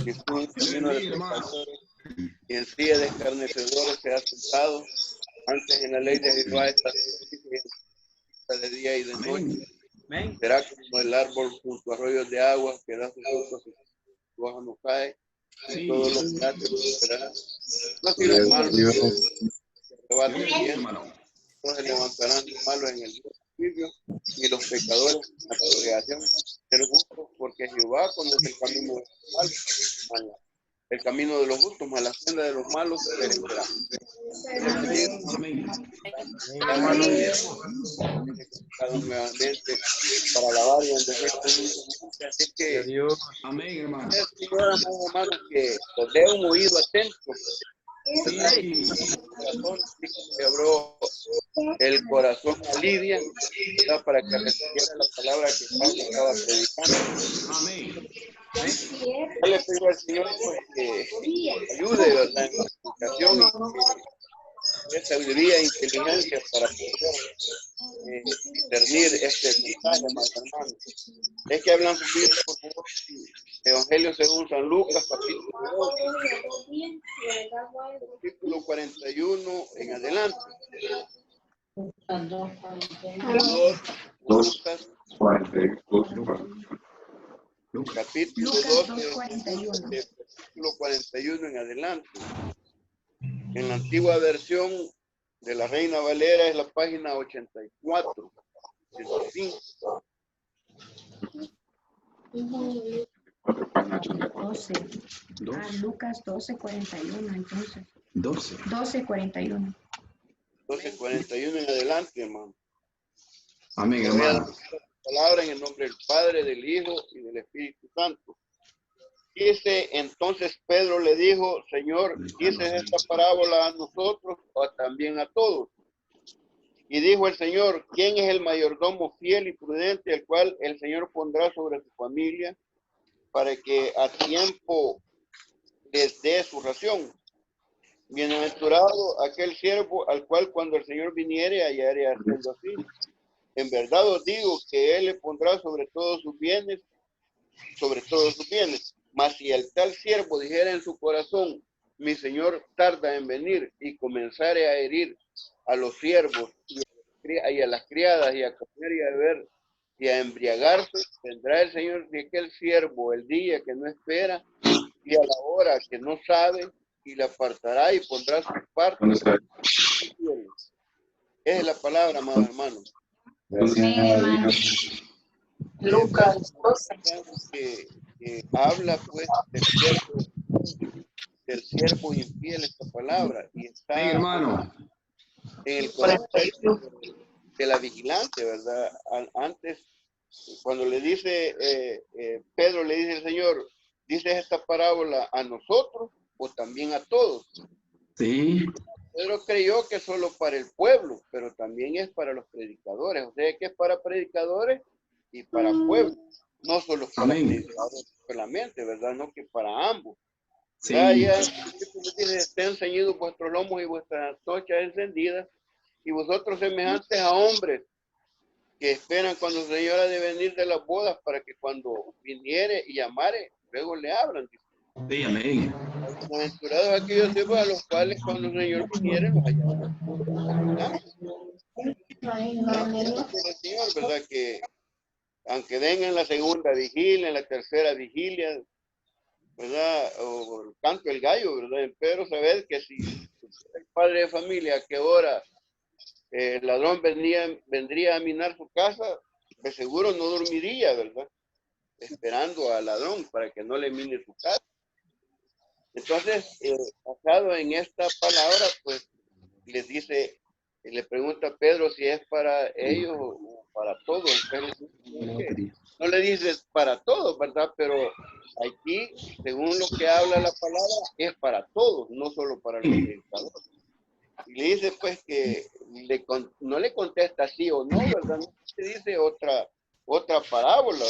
Jesús, camino de pecadores, y en silla de escarnecedores se ha sentado. Antes en la ley de Jehová está de día y de noche. Será como el árbol junto a arroyos de agua que da sus frutos y su hoja no cae. Y todo lo que hace prosperará. No así los malos se arrebatan bien. No se levantarán los malos en el día del juicio, y los pecadores en la congregación del justo, porque Jehová conoce el camino de los malos, el camino de los justos, mas la senda de los malos perecerá. Nuevamente para alabar y bendecir así que amén, hermano. Señor, hermanos, que os dé un oído atento. Se abrió el corazón a Lidia, ¿verdad? Para que recibiera la palabra que Pablo estaba predicando. Amén. Yo le pido al Señor pues, que ayude, ¿verdad? En la explicación y que sabiduría e inteligencia para poder discernir este mensaje, más hermanos. Es que hablan conmigo, por favor, Evangelio según San Lucas, capítulo 41 en adelante. Lucas, capítulo 12, versículo 41 en adelante. En la antigua versión de la Reina Valera es la página 84. 85. 12. Lucas 12:41, entonces. 12:41. 12:41 en adelante, hermano. Amén, hermano. Palabra en el nombre del Padre, del Hijo y del Espíritu Santo. Dice, entonces Pedro le dijo, Señor, ¿dices esta parábola a nosotros o también a todos? Y dijo el Señor, ¿quién es el mayordomo fiel y prudente, el cual el Señor pondrá sobre su familia para que a tiempo les dé su ración? Bienaventurado aquel siervo al cual cuando el Señor viniere hallaré haciendo así. En verdad os digo que él le pondrá sobre todos sus bienes. Mas si el tal siervo dijera en su corazón, mi Señor tarda en venir, y comenzare a herir a los siervos y a las criadas, y a comer y a beber y a embriagarse, vendrá el Señor de aquel siervo el día que no espera y a la hora que no sabe, y le apartará y pondrá su parte. Esa es la palabra, amados hermanos. Lucas 12. Que habla pues del siervo infiel, esta palabra, y está Amén, hermano. en el contexto de la vigilancia, ¿verdad? Antes, cuando le dice Pedro, le dice el Señor, ¿dices esta parábola a nosotros o también a todos? Sí. Pedro creyó que solo para el pueblo, pero también es para los predicadores. O sea, que es para predicadores y para pueblo. No solo para predicadores solamente, ¿verdad? No, que para ambos. Sí. Ya dice, estén ceñidos vuestros lomos y vuestras antorchas encendidas, y vosotros semejantes a hombres que esperan cuando el Señor ha de venir de las bodas, para que cuando viniere y llamare, luego le abran. Sí, amén. Bienaventurados aquellos siervos a los cuales cuando el Señor viniere los hallará. El Señor, ¿verdad? Que aunque vengan la segunda vigilia, en la tercera vigilia, ¿verdad? O el canto del gallo, ¿verdad? Pero saber que si el padre de familia a qué hora el ladrón vendría a minar su casa, de seguro no dormiría, ¿verdad? Esperando al ladrón para que no le mine su casa. Entonces, basado en esta palabra, pues les dice, le pregunta a Pedro si es para ellos o para todos. Entonces, no le dices para todos, ¿verdad? Pero aquí, según lo que habla la palabra, es para todos, no solo para los predicadores. Y le dice pues que no le contesta sí o no, ¿verdad? No se dice otra parábola.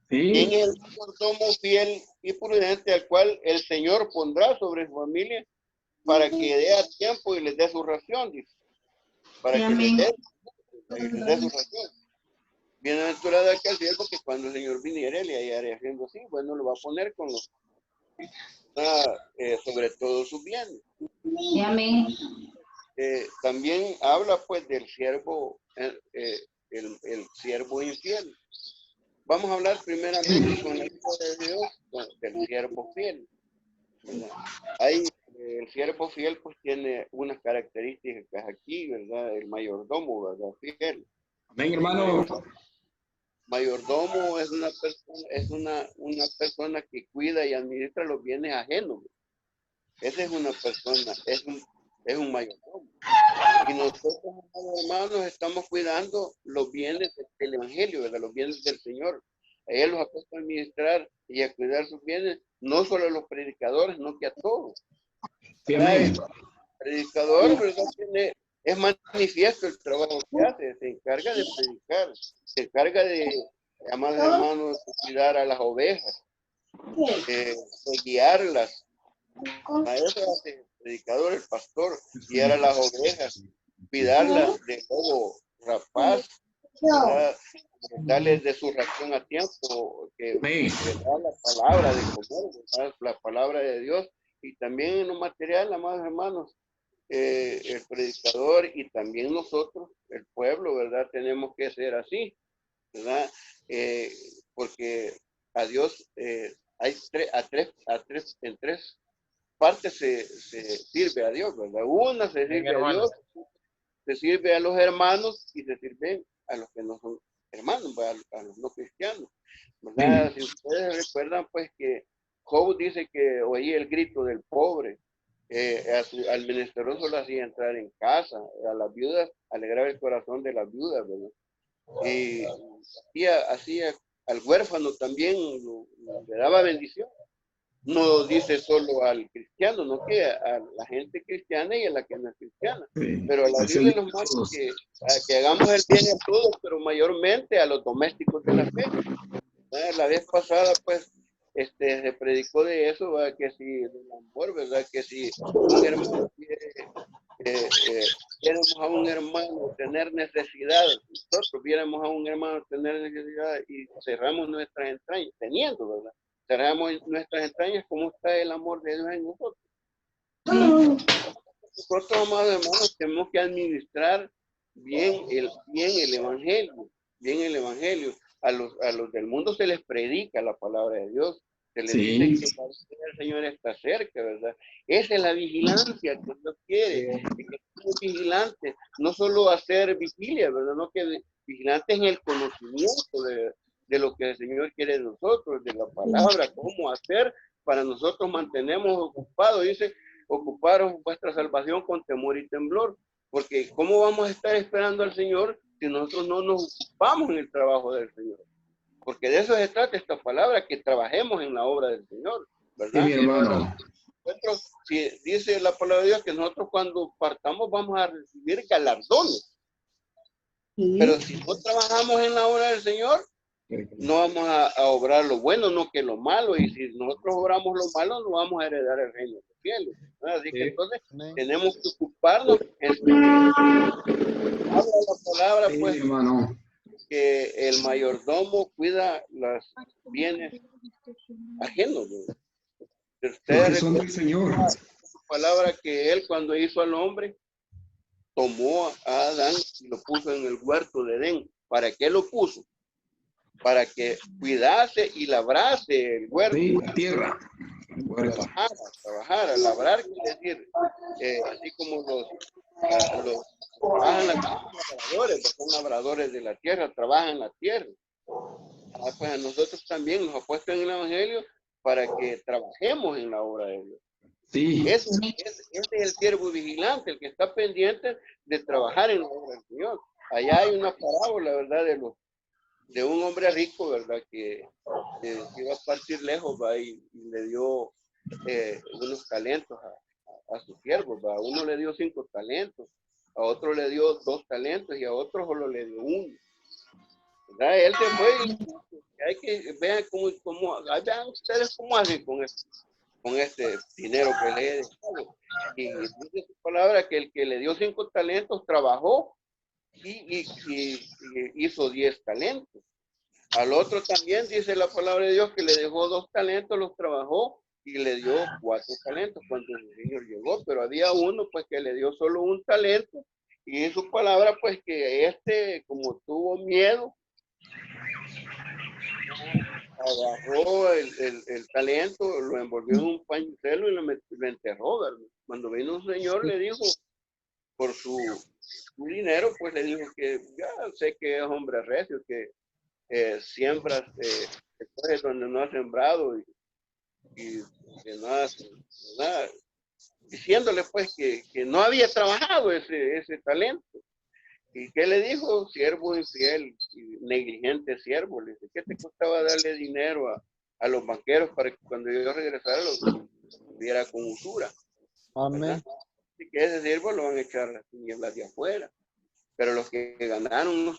Sí. ¿Quién es el mayordomo fiel y prudente al cual el Señor pondrá sobre su familia para que dé a tiempo y les dé su ración? Dice. Para que les dé su ración. Bienaventurado aquel siervo que cuando el Señor viniere le hallaré haciendo así. Bueno, lo va a poner con los sobre todo sus bienes. Amén. También habla pues del siervo, el siervo infiel. Vamos a hablar primeramente con la Biblia de Dios del siervo fiel. Ahí el siervo fiel pues tiene unas características aquí, ¿verdad? El mayordomo, ¿verdad? Fiel. Amén, hermano. Mayordomo es una persona que cuida y administra los bienes ajenos. Esa es una persona, es un mayordomo. Y nosotros, hermanos, estamos cuidando los bienes del Evangelio, ¿verdad? Los bienes del Señor. Él los ha puesto a administrar y a cuidar sus bienes, no solo a los predicadores, sino que a todos. El predicador, ¿verdad? Es manifiesto el trabajo que hace, se encarga de predicar, se encarga de, amados hermanos, de cuidar a las ovejas, de guiarlas. A eso hace el predicador, el pastor, guiar a las ovejas, cuidarlas de lobo rapaz, darles de su ración a tiempo, que da la palabra de comer, la palabra de Dios, y también en lo material, amados hermanos, el predicador y también nosotros, el pueblo, ¿verdad? Tenemos que ser así, ¿verdad? Porque a Dios hay en tres partes se sirve a Dios, ¿verdad? Una se sirve a Dios, se sirve a los hermanos y se sirve a los que no son hermanos, a los no cristianos, ¿verdad? Si ustedes recuerdan, pues que Job dice que oía el grito del pobre, al menesteroso lo hacía entrar en casa, a las viudas alegraba el corazón de las viudas, ¿verdad? Y hacía al huérfano también, le daba bendición. No dice solo al cristiano, no que a la gente cristiana y a la que no es cristiana. Pero a la Biblia nos manda que hagamos el bien a todos, pero mayormente a los domésticos de la fe. La vez pasada, pues, se predicó de eso, ¿verdad? Que si del amor, ¿verdad? Que si un hermano viéramos a un hermano tener necesidad, nosotros viéramos a un hermano tener necesidad y cerramos nuestras entrañas, teniendo, ¿verdad? Cerramos nuestras entrañas, ¿cómo está el amor de Dios en nosotros? Nosotros, amados hermanos, tenemos que administrar bien el evangelio, A los del mundo se les predica la palabra de Dios, se les dice que el Señor está cerca, ¿verdad? Esa es la vigilancia que Dios quiere, que somos vigilantes, no solo hacer vigilia, ¿verdad? No que vigilantes en el conocimiento de lo que el Señor quiere de nosotros, de la palabra, cómo hacer para nosotros mantenernos ocupados. Dice, ocuparos vuestra salvación con temor y temblor, porque ¿cómo vamos a estar esperando al Señor si nosotros no nos ocupamos en el trabajo del Señor? Porque de eso se trata esta palabra, que trabajemos en la obra del Señor, ¿verdad? Sí, mi hermano. Nosotros, si dice la palabra de Dios que nosotros cuando partamos vamos a recibir galardones, pero si no trabajamos en la obra del Señor, no vamos a obrar lo bueno, no que lo malo, y si nosotros obramos lo malo, no vamos a heredar el reino de los cielos, ¿no? Así que entonces tenemos que ocuparnos habla la palabra, pues, hermano, que el mayordomo cuida los bienes ajenos, ¿no? Ustedes son del Señor. Palabra que él cuando hizo al hombre tomó a Adán y lo puso en el huerto de Edén. ¿Para qué lo puso? Para que cuidase y labrase el huerto. Sí, la tierra. Trabajara, labrar quiere decir, así como los trabajan las labradores, son labradores de la tierra, trabajan la tierra. Pues a nosotros también nos ha puesto en el Evangelio para que trabajemos en la obra de Dios. Sí. Ese es el siervo vigilante, el que está pendiente de trabajar en la obra del Señor. Allá hay una parábola, ¿verdad? De un hombre rico, ¿verdad? Que iba a partir lejos, ¿va? Y le dio unos talentos a su siervo, ¿va? A uno le dio 5 talentos, a otro le dio 2 talentos y a otro solo le dio 1. ¿Verdad? Él se fue y hay que vean vean ustedes cómo hacen con este dinero que le he dejado. Y dice su palabra que el que le dio 5 talentos trabajó y hizo 10 talentos. Al otro también dice la palabra de Dios que le dejó 2 talentos, los trabajó y le dio 4 talentos cuando el Señor llegó, pero había uno pues que le dio solo 1 talento y en su palabra pues que como tuvo miedo, agarró el talento, lo envolvió en un pañuelo y lo enterró, ¿verdad? Cuando vino un señor le dijo, por su dinero, pues le dijo que ya sé que es hombre recio, que siembras donde no ha sembrado y que no hace nada, diciéndole pues que no había trabajado ese talento. ¿Y qué le dijo? Siervo infiel y negligente siervo. Le dice, ¿qué te costaba darle dinero a los banqueros para que cuando yo regresara lo tuviera con usura? Amén. Así que ese siervo lo van a echar las tinieblas de afuera. Pero los que ganaron,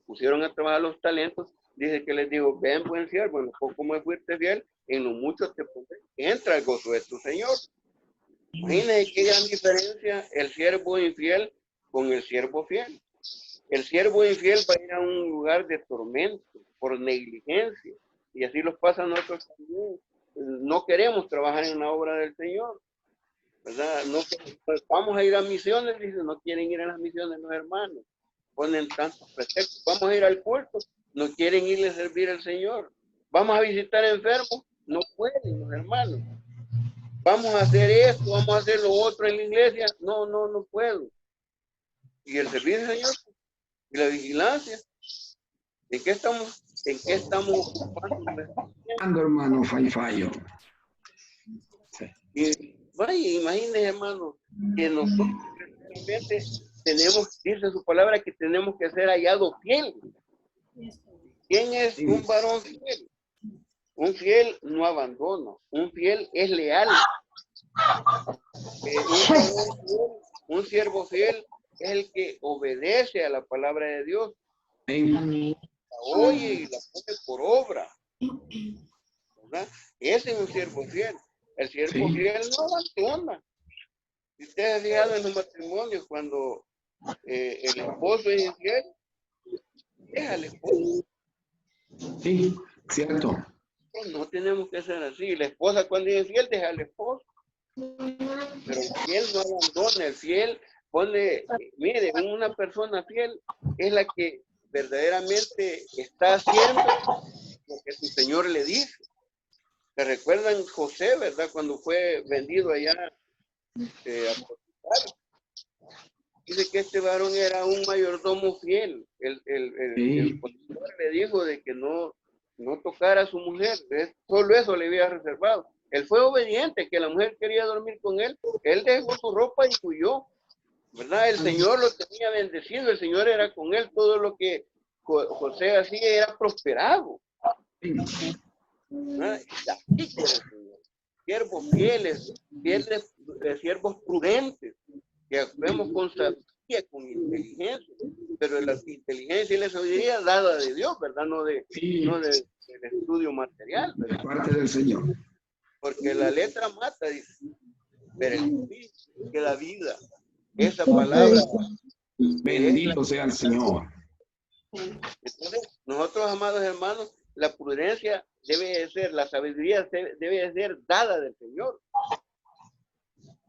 pusieron a trabajar los talentos, dice que les digo, ven buen siervo, en lo poco me fuiste fiel, en lo mucho te pondré. Entra el gozo de tu Señor. Imagínense qué gran diferencia el siervo infiel con el siervo fiel. El siervo infiel va a ir a un lugar de tormento por negligencia. Y así los pasa a nosotros también. No queremos trabajar en la obra del Señor, ¿verdad? No, pues vamos a ir a misiones, dicen, no quieren ir a las misiones los hermanos. Ponen tantos pretextos. Vamos a ir al culto, no quieren ir a servir al Señor. Vamos a visitar enfermos, no pueden los hermanos. Vamos a hacer esto, vamos a hacer lo otro en la iglesia. No puedo. Y el servicio del Señor y la vigilancia. ¿En qué estamos ocupando? Hermano, fallo. Y vaya, imagínense, hermano, que nosotros realmente tenemos, dice su palabra, que tenemos que ser hallados fiel. ¿Quién es un varón fiel? Un fiel no abandona, un fiel es leal. Un siervo fiel es el que obedece a la palabra de Dios. La oye y la pone por obra, ¿verdad? Ese es un siervo fiel. El siervo fiel no abandona. Si usted ha fijado en los matrimonios, cuando el esposo es infiel, deja al esposo. Sí, cierto. No tenemos que ser así. La esposa cuando es infiel deja al esposo. Pero el fiel no abandona. El fiel pone, mire, una persona fiel es la que verdaderamente está haciendo lo que su Señor le dice. ¿Se recuerdan José, verdad? Cuando fue vendido allá a Potifar. Dice que este varón era un mayordomo fiel. El Potifar le dijo de que no tocara a su mujer. Solo eso le había reservado. Él fue obediente, que la mujer quería dormir con él. Él dejó su ropa y huyó. ¿Verdad? El Señor lo tenía bendecido. El Señor era con él. Todo lo que José hacía era prosperado. Siervos fieles, siervos prudentes, que actuemos con sabiduría, con inteligencia, pero la inteligencia y la sabiduría dada de Dios, ¿verdad? No del estudio material, ¿verdad? De parte del Señor. Porque la letra mata, dice, pero el espíritu que da vida. Esa palabra. Bendito sea el Señor. Entonces, nosotros, amados hermanos, la prudencia debe de ser, la sabiduría debe de ser dada del Señor.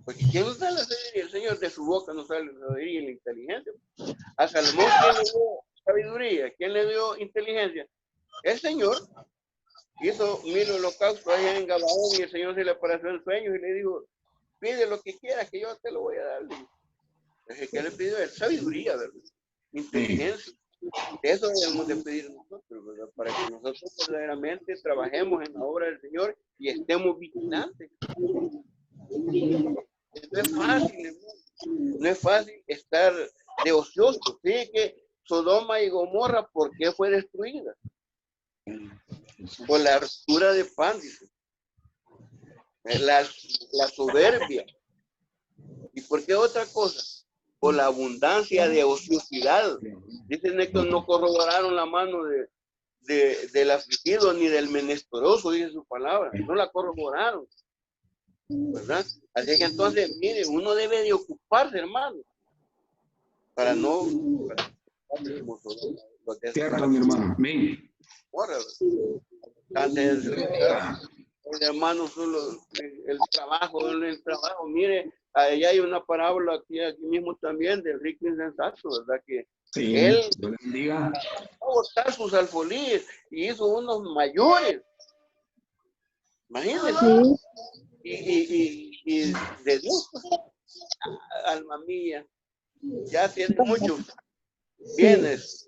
Porque ¿quién nos da la sabiduría? El Señor, de su boca nos da la sabiduría y la inteligencia. A Salomón, ¿quién le dio sabiduría? ¿Quién le dio inteligencia? El Señor. Hizo 1000 holocaustos allá en Gabaón y el Señor se le apareció en sueños y le dijo, pide lo que quieras que yo te lo voy a dar. ¿Qué le pidió él? Sabiduría, ¿verdad? Inteligencia. Eso debemos de pedir nosotros, ¿verdad? Para que nosotros verdaderamente trabajemos en la obra del Señor y estemos vigilantes. No es fácil, hermano. No es fácil estar de ocioso. Fíjate que Sodoma y Gomorra, ¿por qué fue destruida? Por la hartura de pan, dice. La soberbia. ¿Y por qué otra cosa? Por la abundancia de ociosidad. Dicen que no corroboraron la mano del afligido ni del menesteroso, dice su palabra. No la corroboraron. ¿Verdad? Así que entonces, mire, uno debe de ocuparse, hermano. para no... Cierto, mi hermano. Amén. Antes, hermanos, el trabajo, mire, allá hay una parábola aquí mismo también del rico insensato, ¿verdad? Que sí, él diga. a botar sus alfolíes y hizo unos mayores. Imagínense. Y de Dios, alma mía, ya tiene muchos bienes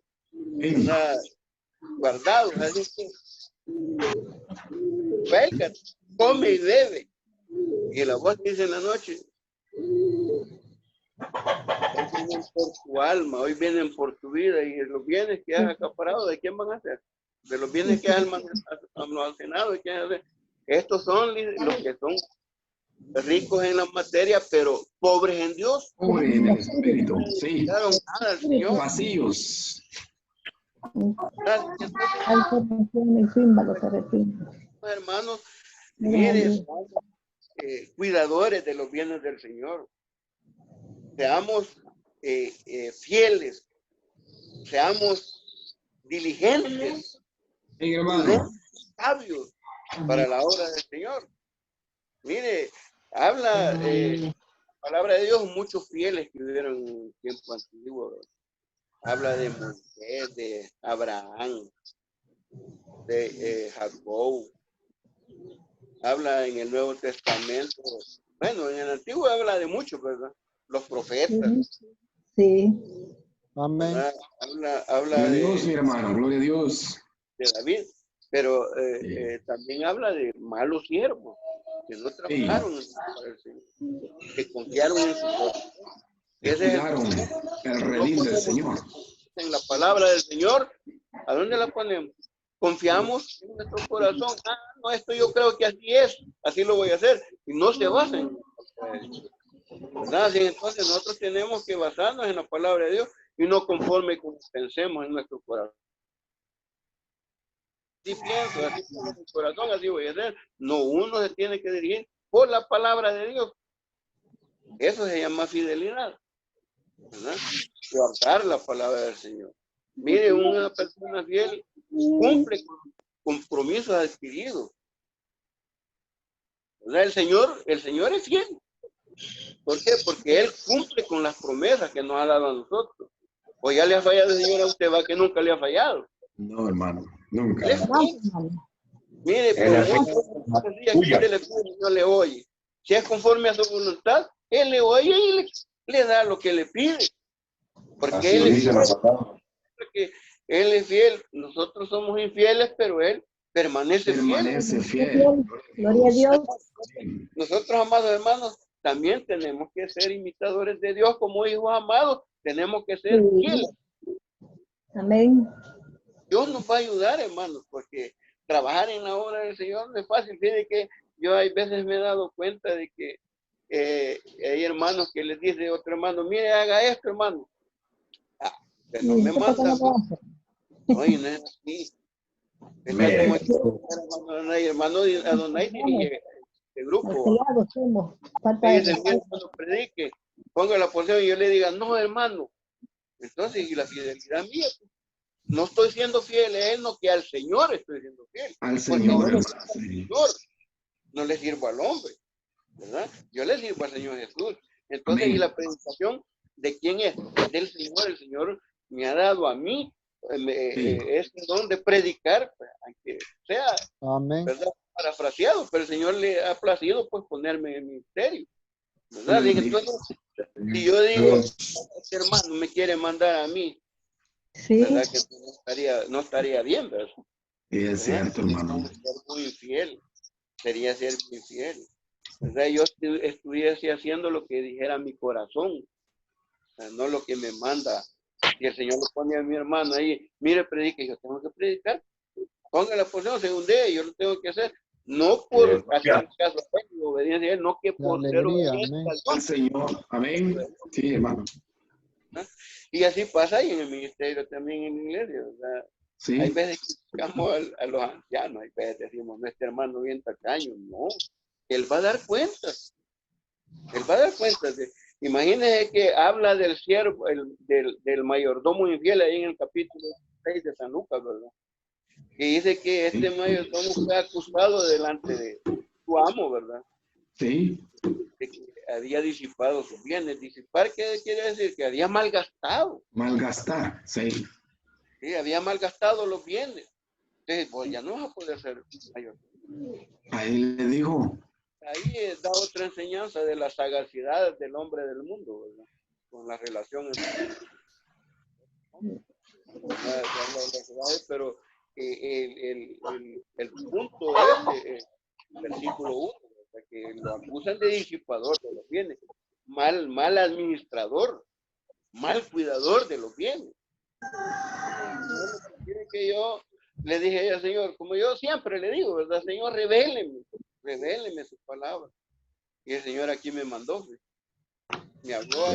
guardados, así que venga, come y bebe. Y la voz dice en la noche, hoy vienen por tu alma, hoy vienen por tu vida, y los bienes que has acaparado, ¿de quién van a ser? De los bienes que has almacenado, ¿de quién van a ser? Estos son los que son ricos en la materia, pero pobres en Dios. Pobres en el espíritu, sí. Nada al Señor. Vacíos. Hermanos, miren, cuidadores de los bienes del Señor. Seamos fieles, seamos diligentes, sabios para la obra del Señor. Mire, habla la palabra de Dios, muchos fieles que vivieron en un tiempo antiguo. Habla de Moisés, de Abraham, de Jacob. Habla en el Nuevo Testamento. Bueno, en el Antiguo habla de muchos, ¿verdad? Los profetas. Sí. Amén. Habla gloria a de Dios, mi hermano, gloria a Dios. De David, pero también habla de malos siervos que no trabajaron para el Señor, que confiaron en su corazón. Cuidaron el redil del Señor. En la palabra del Señor, ¿a dónde la ponemos? Confiamos en nuestro corazón. Ah, no, esto yo creo que así es, así lo voy a hacer. Y no se basa en ¿verdad? Y entonces nosotros tenemos que basarnos en la palabra de Dios y no conforme como pensemos en nuestro corazón. Si pienso, así como en mi corazón, así voy a hacer. No, uno se tiene que dirigir por la palabra de Dios. Eso se llama fidelidad, ¿verdad? Guardar la palabra del Señor. Mire, una persona fiel cumple con compromisos adquiridos. ¿Verdad? El Señor es fiel. ¿Por qué? Porque Él cumple con las promesas que nos ha dado a nosotros. O ya le ha fallado el Señor a usted, va que nunca le ha fallado. No, hermano, nunca. Mire, pero no le oye. Si es conforme a su voluntad, Él le oye y le da lo que le pide. Porque Él es fiel. Nosotros somos infieles, pero Él permanece fiel. Gloria a Dios. Nosotros, amados hermanos, también tenemos que ser imitadores de Dios como hijos amados. Tenemos que ser fieles. Amén. Dios nos va a ayudar, hermanos, porque trabajar en la obra del Señor no es fácil. Fíjense que yo hay veces me he dado cuenta de que hay hermanos que les dice a otro hermano, mire, haga esto, hermano. Ah, pero no me manda. Oye, no es así. Hermano Adonai dirige este grupo. Cuando predique, ponga la porción y yo le diga, no, hermano. Entonces, y la fidelidad mía, no estoy siendo fiel a Él, no que al Señor estoy siendo fiel. Al Señor, no, Señor, no le sirvo al hombre, ¿verdad? Yo le sirvo al Señor Jesús. Entonces, amén. Y la predicación, ¿de quién es? Del Señor. El Señor me ha dado a mí este don de predicar, aunque sea, amén, ¿verdad? Parafraseado, pero el Señor le ha placido pues ponerme en el ministerio, ¿verdad? Y entonces, si yo digo, este hermano me quiere mandar a mí, sí, ¿verdad? Que no estaría bien, ¿verdad? Sí, es cierto, hermano. Ser muy infiel, sería ser muy infiel, ¿verdad? Yo estuviese haciendo lo que dijera mi corazón, o sea, no lo que me manda. Si el Señor le pone a mi hermano ahí, mire, predique, yo tengo que predicar, ponga la porción según de yo lo tengo que hacer, no por hacer caso de obediencia a Él, no que por ser obediente al Señor, amén, sí, hermano. Y así pasa ahí en el ministerio, también en la iglesia, ¿verdad? Sí. Hay veces que buscamos a los ancianos, hay veces decimos, no, este hermano bien tacaño, no, Él va a dar cuentas. Él va a dar cuentas Imagínense que habla del siervo, del mayordomo infiel ahí en el capítulo 6 de San Lucas, ¿verdad? Que dice que este mayordomo fue acusado delante de su amo, ¿verdad? Sí. De que había disipado sus bienes. Disipar, ¿qué quiere decir? Que había malgastado. Malgastar, sí. Sí, había malgastado los bienes. Entonces, pues ya no vas a poder ser mayordomo. Ahí le dijo. Ahí da otra enseñanza de la sagacidad del hombre del mundo, ¿verdad? Con la relación entre... Pero el punto es el versículo 1, que lo acusan de disipador de los bienes, mal administrador, mal cuidador de los bienes. Quiere que yo le dije al Señor, como yo siempre le digo, ¿verdad? Señor, revéleme su palabra. Y el Señor aquí me mandó, me habló a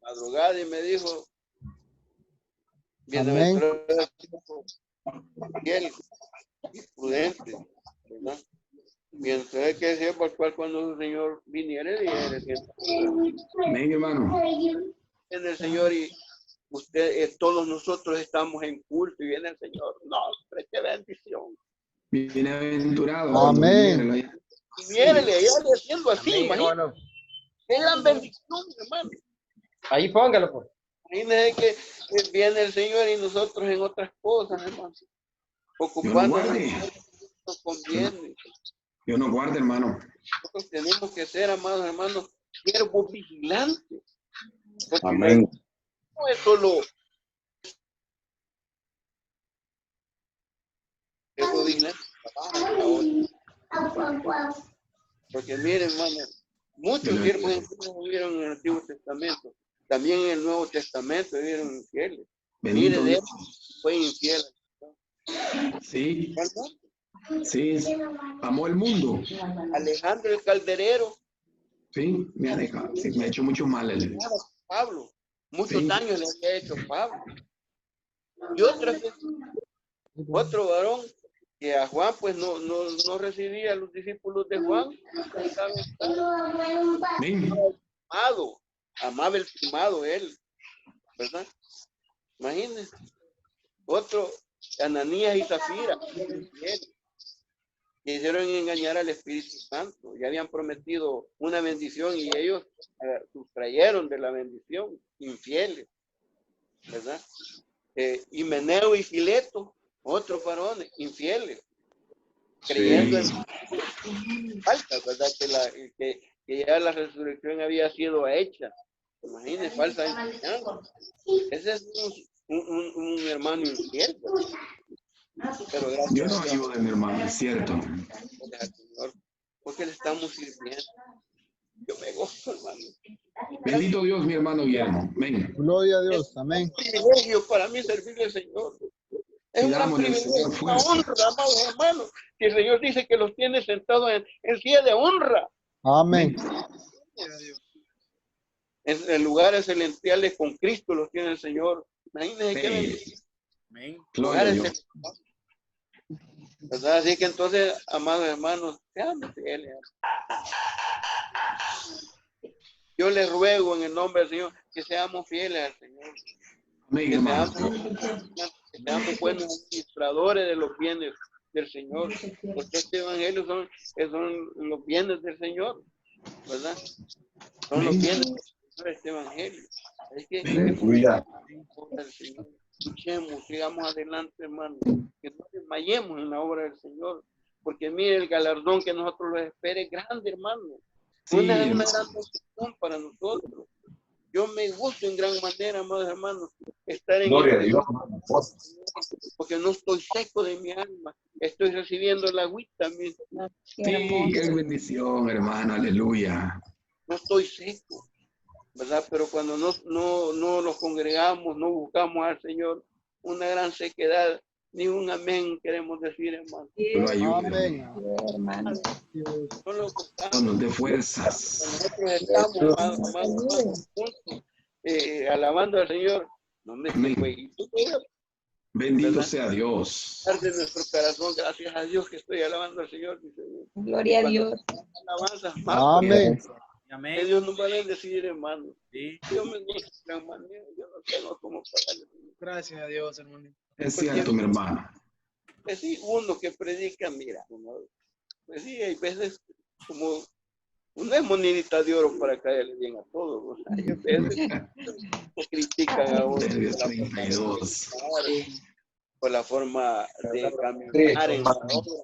madrugada y me dijo, bienaventurado fiel y prudente, ¿verdad? Mientras que sea por cual cuando el Señor viniera, amén, hermano. Viene el Señor y usted, todos nosotros estamos en culto y viene el Señor. No, hombre, qué bendición. Bienaventurado. Amén. Y mírele, ella haciendo así, imagínate. Qué gran bendición, hermano. Ahí póngalo, pues. Imagínese que viene el Señor y nosotros en otras cosas, hermano. Ocupando nos conviene. Yo no guardo, hermano. Nosotros tenemos que ser, amados hermanos, siervos vigilantes. Amén. No es solo siervo vigilante. Porque miren, hermano, muchos siervos vivieron en el Antiguo Testamento. También en el Nuevo Testamento vivieron infieles. Mire, de él fue infiel. Sí. Sí, amó el mundo. Alejandro el Calderero. Sí, me ha dejado, sí, me ha hecho mucho mal. Pablo, muchos daños le había hecho Pablo. Y otro varón que a Juan pues no recibía a los discípulos de Juan. Amaba el primado él, ¿verdad? Imagínense. Otro, Ananías y Zafira, que hicieron engañar al Espíritu Santo. Ya habían prometido una bendición y ellos sustrayeron de la bendición, infieles, ¿verdad? Himeneo y Fileto, otros varones, infieles, creyendo en falta, ¿verdad? Que ya la resurrección había sido hecha. Imagínense, falsa enseñanza. Ese es un hermano infiel, ¿verdad? Pero yo no ayudo de mi hermano, es cierto. Porque le estamos sirviendo. Yo me gozo, hermano. Bendito Dios, mi hermano Guillermo. Amén. Gloria a Dios. Amén. Es un privilegio para mí servirle al Señor. Es un gran privilegio, una honra, amados hermanos. Que el Señor dice que los tiene sentados en silla de honra. Amén. En lugares celestiales con Cristo los tiene el Señor. Imagínense qué bendición. Lugares, ¿verdad? Así que entonces, amados hermanos, sean fieles. Yo les ruego en el nombre del Señor que seamos fieles al Señor. Que seamos buenos administradores de los bienes del Señor. Porque este evangelio son los bienes del Señor, ¿verdad? Son los bienes de este evangelio. Es que luchemos, sigamos adelante, hermano. Que no desmayemos en la obra del Señor. Porque mire, el galardón que nosotros los espera es grande, hermano. Sí, una gran bendición para nosotros. Yo me gusto en gran manera, amados hermanos, estar en Gloria a Dios. Porque no estoy seco de mi alma. Estoy recibiendo la agüita. Sí, qué bendición, hermano. Aleluya. No estoy seco, ¿verdad? Pero cuando no nos congregamos, no buscamos al Señor, una gran sequedad, ni un amén queremos decir, hermano. Amén. Nos dé fuerzas. Nosotros estamos juntos, alabando al Señor. No me bendito ¿verdad? Sea Dios. De nuestro corazón, gracias a Dios que estoy alabando al Señor. Gloria a Dios. Alabanza, Amén. Amén. Que Dios nos va a bendecir, hermano. Sí. Dios me gozo de gran manera. Yo no tengo cómo pagarle. Gracias a Dios, hermano. Es cierto, mi hermano. Pues sí, uno que predica, mira, pues sí, hay veces como uno es monedita de oro para caerle bien a todos. Hay veces que critican a uno por la forma de caminar en la obra.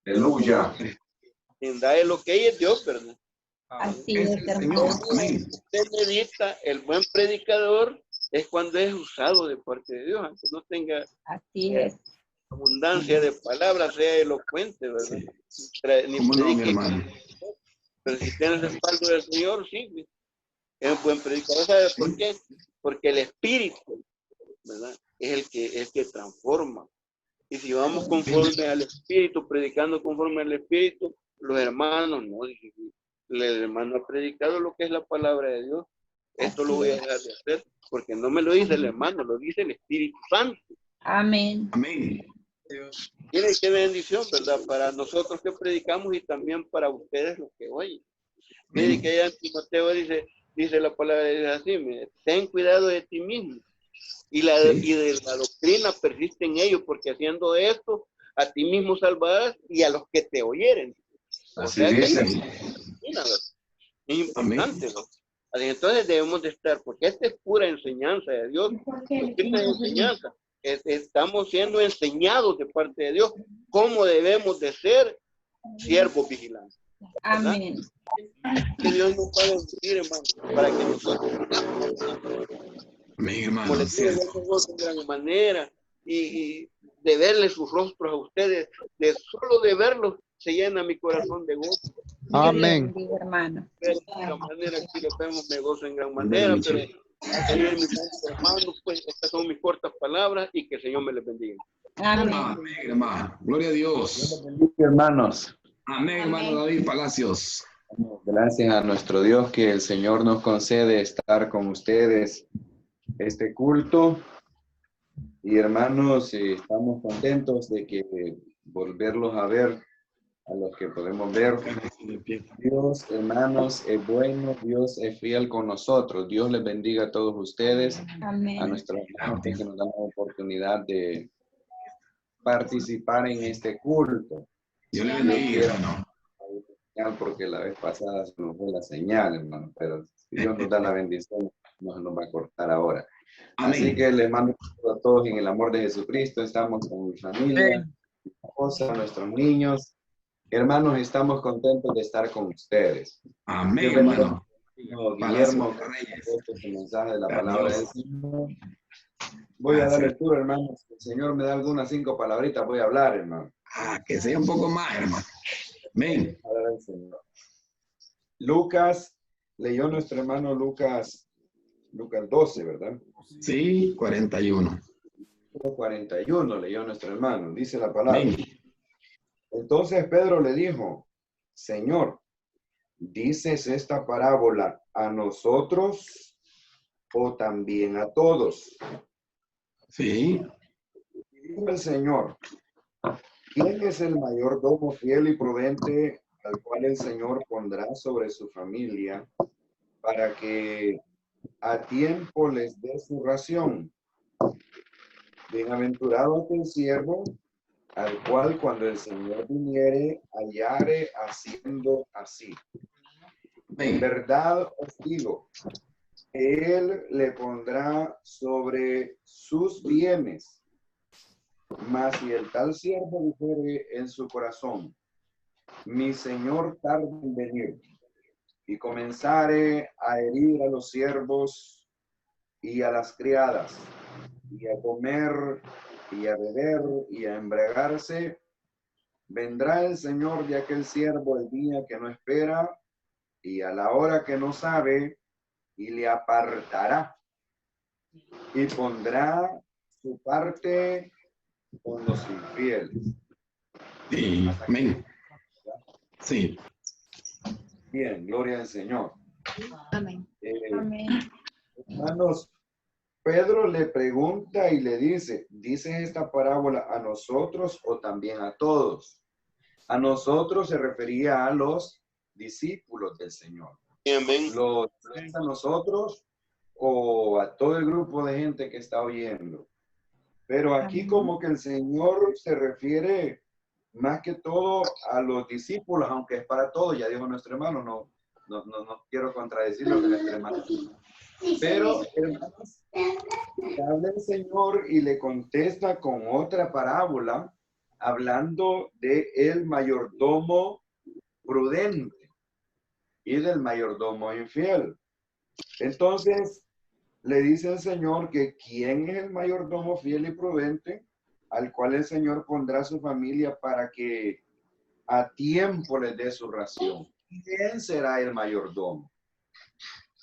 Aleluya. Sin darle lo que es Dios, ¿verdad? Así es, hermano. Usted medita, el buen predicador es cuando es usado de parte de Dios, aunque no tenga Así es. abundancia de palabras, sea elocuente, ¿verdad? Sí. Ni ¿Cómo no, mi predique. hermano? Pero si tiene el respaldo del Señor, sí, es un buen predicador. ¿Sabe por qué? Porque el Espíritu, ¿verdad? Es el que transforma. Y si vamos conforme al Espíritu, predicando conforme al Espíritu, los hermanos, no, el hermano ha predicado lo que es la palabra de Dios. Esto lo voy a dejar de hacer, porque no me lo dice el hermano, lo dice el Espíritu Santo. Amén. Amén. Tiene que bendición, ¿verdad? Para nosotros que predicamos y también para ustedes los que oyen. Mire que allá en Timoteo dice la palabra de Dios así, mire, ten cuidado de ti mismo. Y de la doctrina persiste en ello, porque haciendo esto, a ti mismo salvarás y a los que te oyeren. O Así sea, es. es importante, ¿no? Entonces debemos de estar, porque esta es pura enseñanza de Dios. Doctrina de enseñanza. Estamos siendo enseñados de parte de Dios cómo debemos de ser siervos vigilantes. ¿Verdad? Amén. Que Dios nos va a decir, hermano, para que nosotros Mi hermano, como les digo, yo gozo de gran manera y de verles sus rostros a ustedes, de solo de verlos se llena mi corazón de gozo. Amén. Hermano. De gran manera, aquí los vemos, me gozo en gran manera, pero Señor, mis hermanos, pues estas son mis cortas palabras y que el Señor me les bendiga. Amén. Amén, hermano. Gloria a Dios. Hermanos, Amén, hermano David Palacios. gracias a nuestro Dios que el Señor nos concede estar con ustedes este culto. Y hermanos, estamos contentos de que volverlos a ver, a los que podemos ver. Dios, hermanos, es bueno, Dios es fiel con nosotros. Dios les bendiga a todos ustedes. Amén. A nuestros hermanos que nos dan la oportunidad de participar en este culto. Dios le bendiga, hermano. Porque la vez pasada se nos fue la señal, hermano, pero si Dios nos da la bendición, no se nos va a cortar ahora. Amén. Así que les mando a todos en el amor de Jesucristo. Estamos con mi familia, mi esposa, nuestros niños. Hermanos, estamos contentos de estar con ustedes. Amén, hermano. Guillermo, este mensaje de la palabra del Señor. Voy a dar lectura, hermanos. El Señor me da algunas 5 palabritas, voy a hablar, hermano. Que sea un poco más, hermano. Amén. Lucas, leyó nuestro hermano Lucas 12, ¿verdad? Sí, 41. 41 leyó nuestro hermano, dice la palabra. Amén. Entonces Pedro le dijo, Señor, ¿dices esta parábola a nosotros o también a todos? Sí. Dijo el Señor, ¿quién es el mayordomo fiel y prudente al cual el Señor pondrá sobre su familia para que a tiempo les dé su ración? Bienaventurado aquel siervo al cual cuando el Señor viniere hallare haciendo así. En verdad os digo, que Él le pondrá sobre sus bienes. Mas si el tal siervo dijere en su corazón, mi Señor tarda en venir, y comenzare a herir a los siervos y a las criadas, y a comer, y a beber, y a embriagarse, vendrá el Señor de aquel siervo el día que no espera, y a la hora que no sabe, y le apartará, y pondrá su parte con los infieles. Sí, amén. Sí. Bien, gloria al Señor. Amén. Amén. Hermanos, Pedro le pregunta y le dice, ¿dice esta parábola a nosotros o también a todos? A nosotros se refería a los discípulos del Señor. Amén. ¿Lo expresa a nosotros o a todo el grupo de gente que está oyendo? Pero aquí como que el Señor se refiere más que todo a los discípulos, aunque es para todos, ya dijo nuestro hermano, no quiero contradecir lo que nuestro hermano dijo. Pero, hermanos, habla el Señor y le contesta con otra parábola, hablando de el mayordomo prudente y del mayordomo infiel. Entonces, le dice el Señor que quién es el mayordomo fiel y prudente, al cual el Señor pondrá su familia para que a tiempo les dé su ración. ¿Quién será el mayordomo?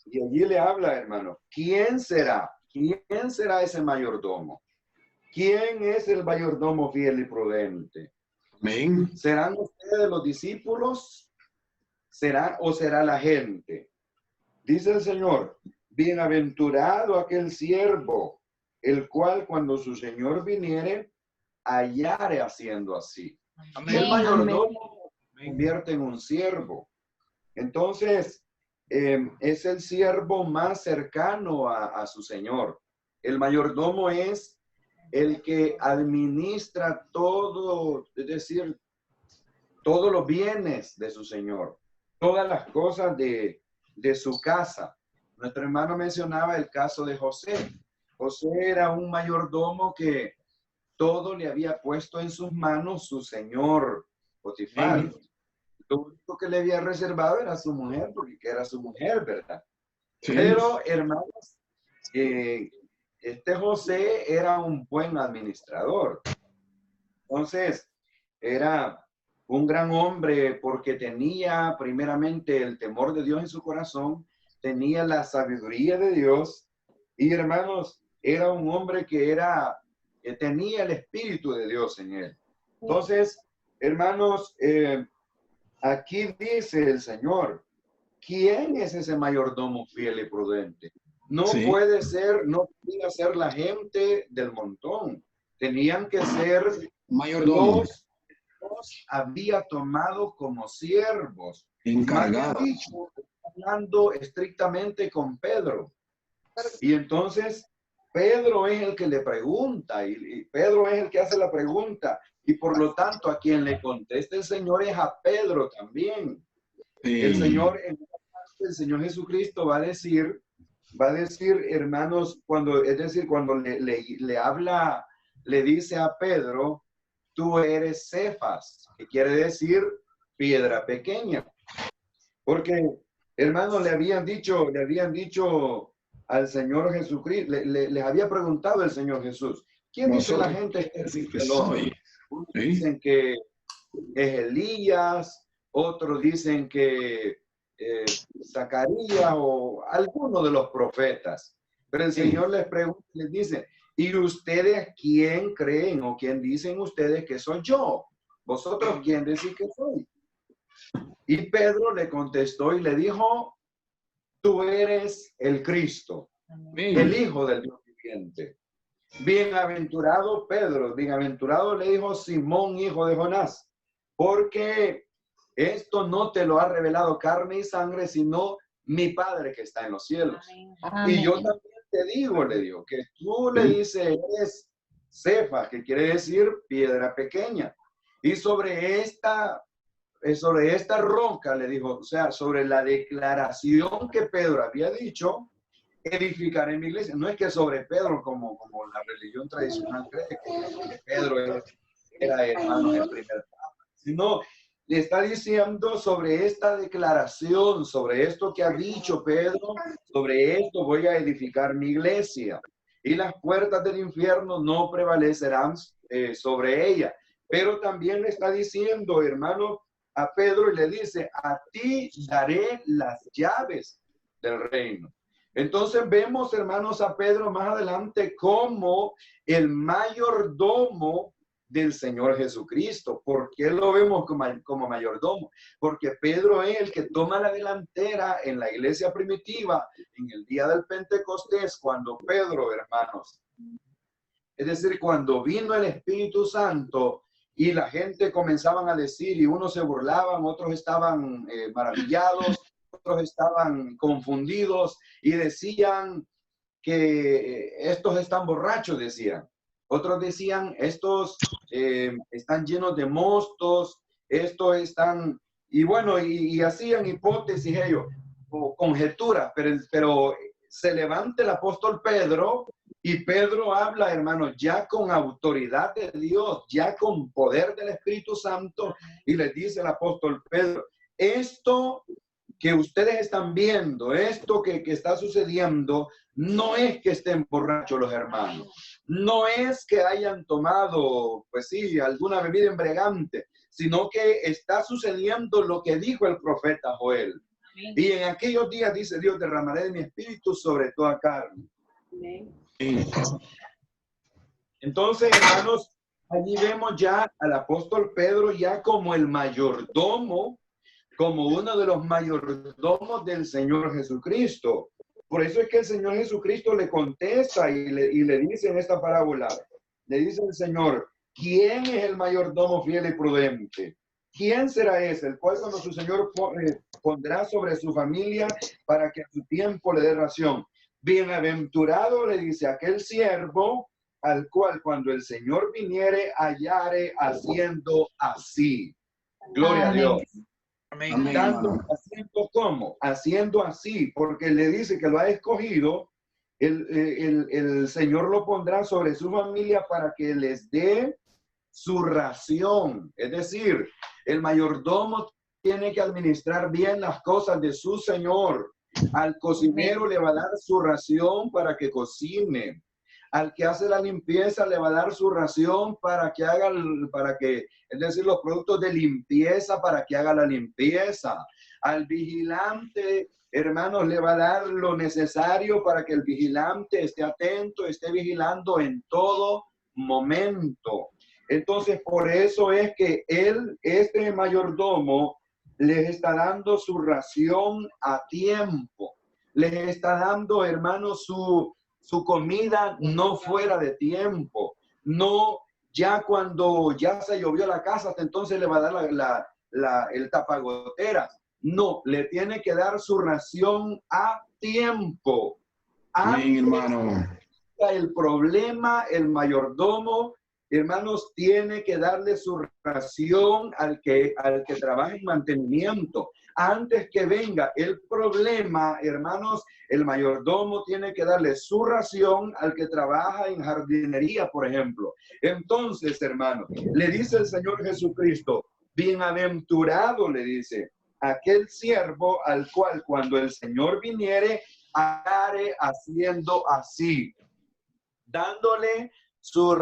Y allí le habla, hermano, ¿quién será? ¿Quién será ese mayordomo? ¿Quién es el mayordomo fiel y prudente? Amén. ¿Serán ustedes los discípulos? ¿Será o será la gente? Dice el Señor, bienaventurado aquel siervo, el cual cuando su Señor viniere, hallare haciendo así. Amén. El mayordomo se convierte en un siervo. Entonces, es el siervo más cercano a su Señor. El mayordomo es el que administra todo, es decir, todos los bienes de su Señor, todas las cosas de su casa. Nuestro hermano mencionaba el caso de José. José era un mayordomo que todo le había puesto en sus manos su señor Potifar. Lo único que le había reservado era su mujer, porque era su mujer, ¿verdad? Sí. Pero, hermanos, este José era un buen administrador. Entonces, era un gran hombre porque tenía primeramente el temor de Dios en su corazón, tenía la sabiduría de Dios y, hermanos, era un hombre que tenía el Espíritu de Dios en él. Entonces, hermanos, aquí dice el Señor, ¿quién es ese mayordomo fiel y prudente? No puede ser, no podía ser la gente del montón. Tenían que ser mayordomos. Dios había tomado como siervos. Encargados. Hablando estrictamente con Pedro. Y entonces, Pedro es el que le pregunta y Pedro es el que hace la pregunta. Y por lo tanto, a quien le contesta el Señor es a Pedro también. Sí. El Señor Jesucristo va a decir, hermanos, cuando le habla, le dice a Pedro, tú eres Cefas, que quiere decir piedra pequeña. Porque, hermanos, le habían dicho al Señor Jesucristo, les había preguntado el Señor Jesús, ¿quién dice la gente que soy? Unos dicen que es Elías, otros dicen que Zacarías o alguno de los profetas. Pero el Señor les pregunta, les dice, ¿y ustedes quién creen o quién dicen ustedes que soy yo? ¿Vosotros quién decís que soy? Y Pedro le contestó y le dijo, tú eres el Cristo, el Hijo del Dios viviente. Bienaventurado Pedro, bienaventurado le dijo Simón, hijo de Jonás, porque esto no te lo ha revelado carne y sangre, sino mi Padre que está en los cielos. Amén. Y yo también te digo, le digo, que tú le dices, eres Cefas, que quiere decir piedra pequeña. Y sobre esta roca, le dijo, o sea, sobre la declaración que Pedro había dicho, edificaré mi iglesia. No es que sobre Pedro, como la religión tradicional cree, que Pedro era hermano en primer etapa, sino le está diciendo sobre esta declaración, sobre esto que ha dicho Pedro, sobre esto voy a edificar mi iglesia. Y las puertas del infierno no prevalecerán sobre ella. Pero también le está diciendo, hermano, a Pedro y le dice, a ti daré las llaves del reino. Entonces vemos, hermanos, a Pedro más adelante como el mayordomo del Señor Jesucristo. ¿Por qué lo vemos como mayordomo? Porque Pedro es el que toma la delantera en la iglesia primitiva en el día del Pentecostés, cuando Pedro, hermanos, es decir, cuando vino el Espíritu Santo y la gente comenzaban a decir, y unos se burlaban, otros estaban maravillados, otros estaban confundidos y decían que estos están borrachos, decían. Otros decían, estos están llenos de mostos, estos están... Y bueno, y hacían hipótesis ellos, o conjeturas, pero se levanta el apóstol Pedro y Pedro habla, hermanos, ya con autoridad de Dios, ya con poder del Espíritu Santo, y les dice el apóstol Pedro, esto que ustedes están viendo, esto que está sucediendo, no es que estén borrachos los hermanos, no es que hayan tomado, pues sí, alguna bebida embriagante, sino que está sucediendo lo que dijo el profeta Joel. Amén. Y en aquellos días, dice Dios, derramaré de mi espíritu sobre toda carne. Amén. Entonces, hermanos, allí vemos ya al apóstol Pedro ya como el mayordomo, como uno de los mayordomos del Señor Jesucristo. Por eso es que el Señor Jesucristo le contesta y le dice en esta parábola, le dice el Señor, ¿quién es el mayordomo fiel y prudente? ¿Quién será ese? El cual cuando su Señor pondrá sobre su familia para que a su tiempo le dé ración. Bienaventurado, le dice, aquel siervo al cual cuando el Señor viniere hallare haciendo así. Gloria Amén. a Dios. Amén. ¿Haciendo cómo? Haciendo así, porque le dice que lo ha escogido. El Señor lo pondrá sobre su familia para que les dé su ración. Es decir, el mayordomo tiene que administrar bien las cosas de su Señor. Al cocinero le va a dar su ración para que cocine. Al que hace la limpieza le va a dar su ración para que haga, es decir, los productos de limpieza para que haga la limpieza. Al vigilante, hermanos, le va a dar lo necesario para que el vigilante esté atento, esté vigilando en todo momento. Entonces, por eso es que este mayordomo, les está dando su ración a tiempo. Les está dando, hermanos, su comida no fuera de tiempo. No, ya cuando ya se llovió la casa, hasta entonces le va a dar el tapagoteras. No, le tiene que dar su ración a tiempo. Amén, hermano. El problema, el mayordomo, hermanos, tiene que darle su ración al que trabaja en mantenimiento. Antes que venga el problema, hermanos, el mayordomo tiene que darle su ración al que trabaja en jardinería, por ejemplo. Entonces, hermanos, le dice el Señor Jesucristo, bienaventurado, le dice, aquel siervo al cual cuando el Señor viniere, haré haciendo así, dándole su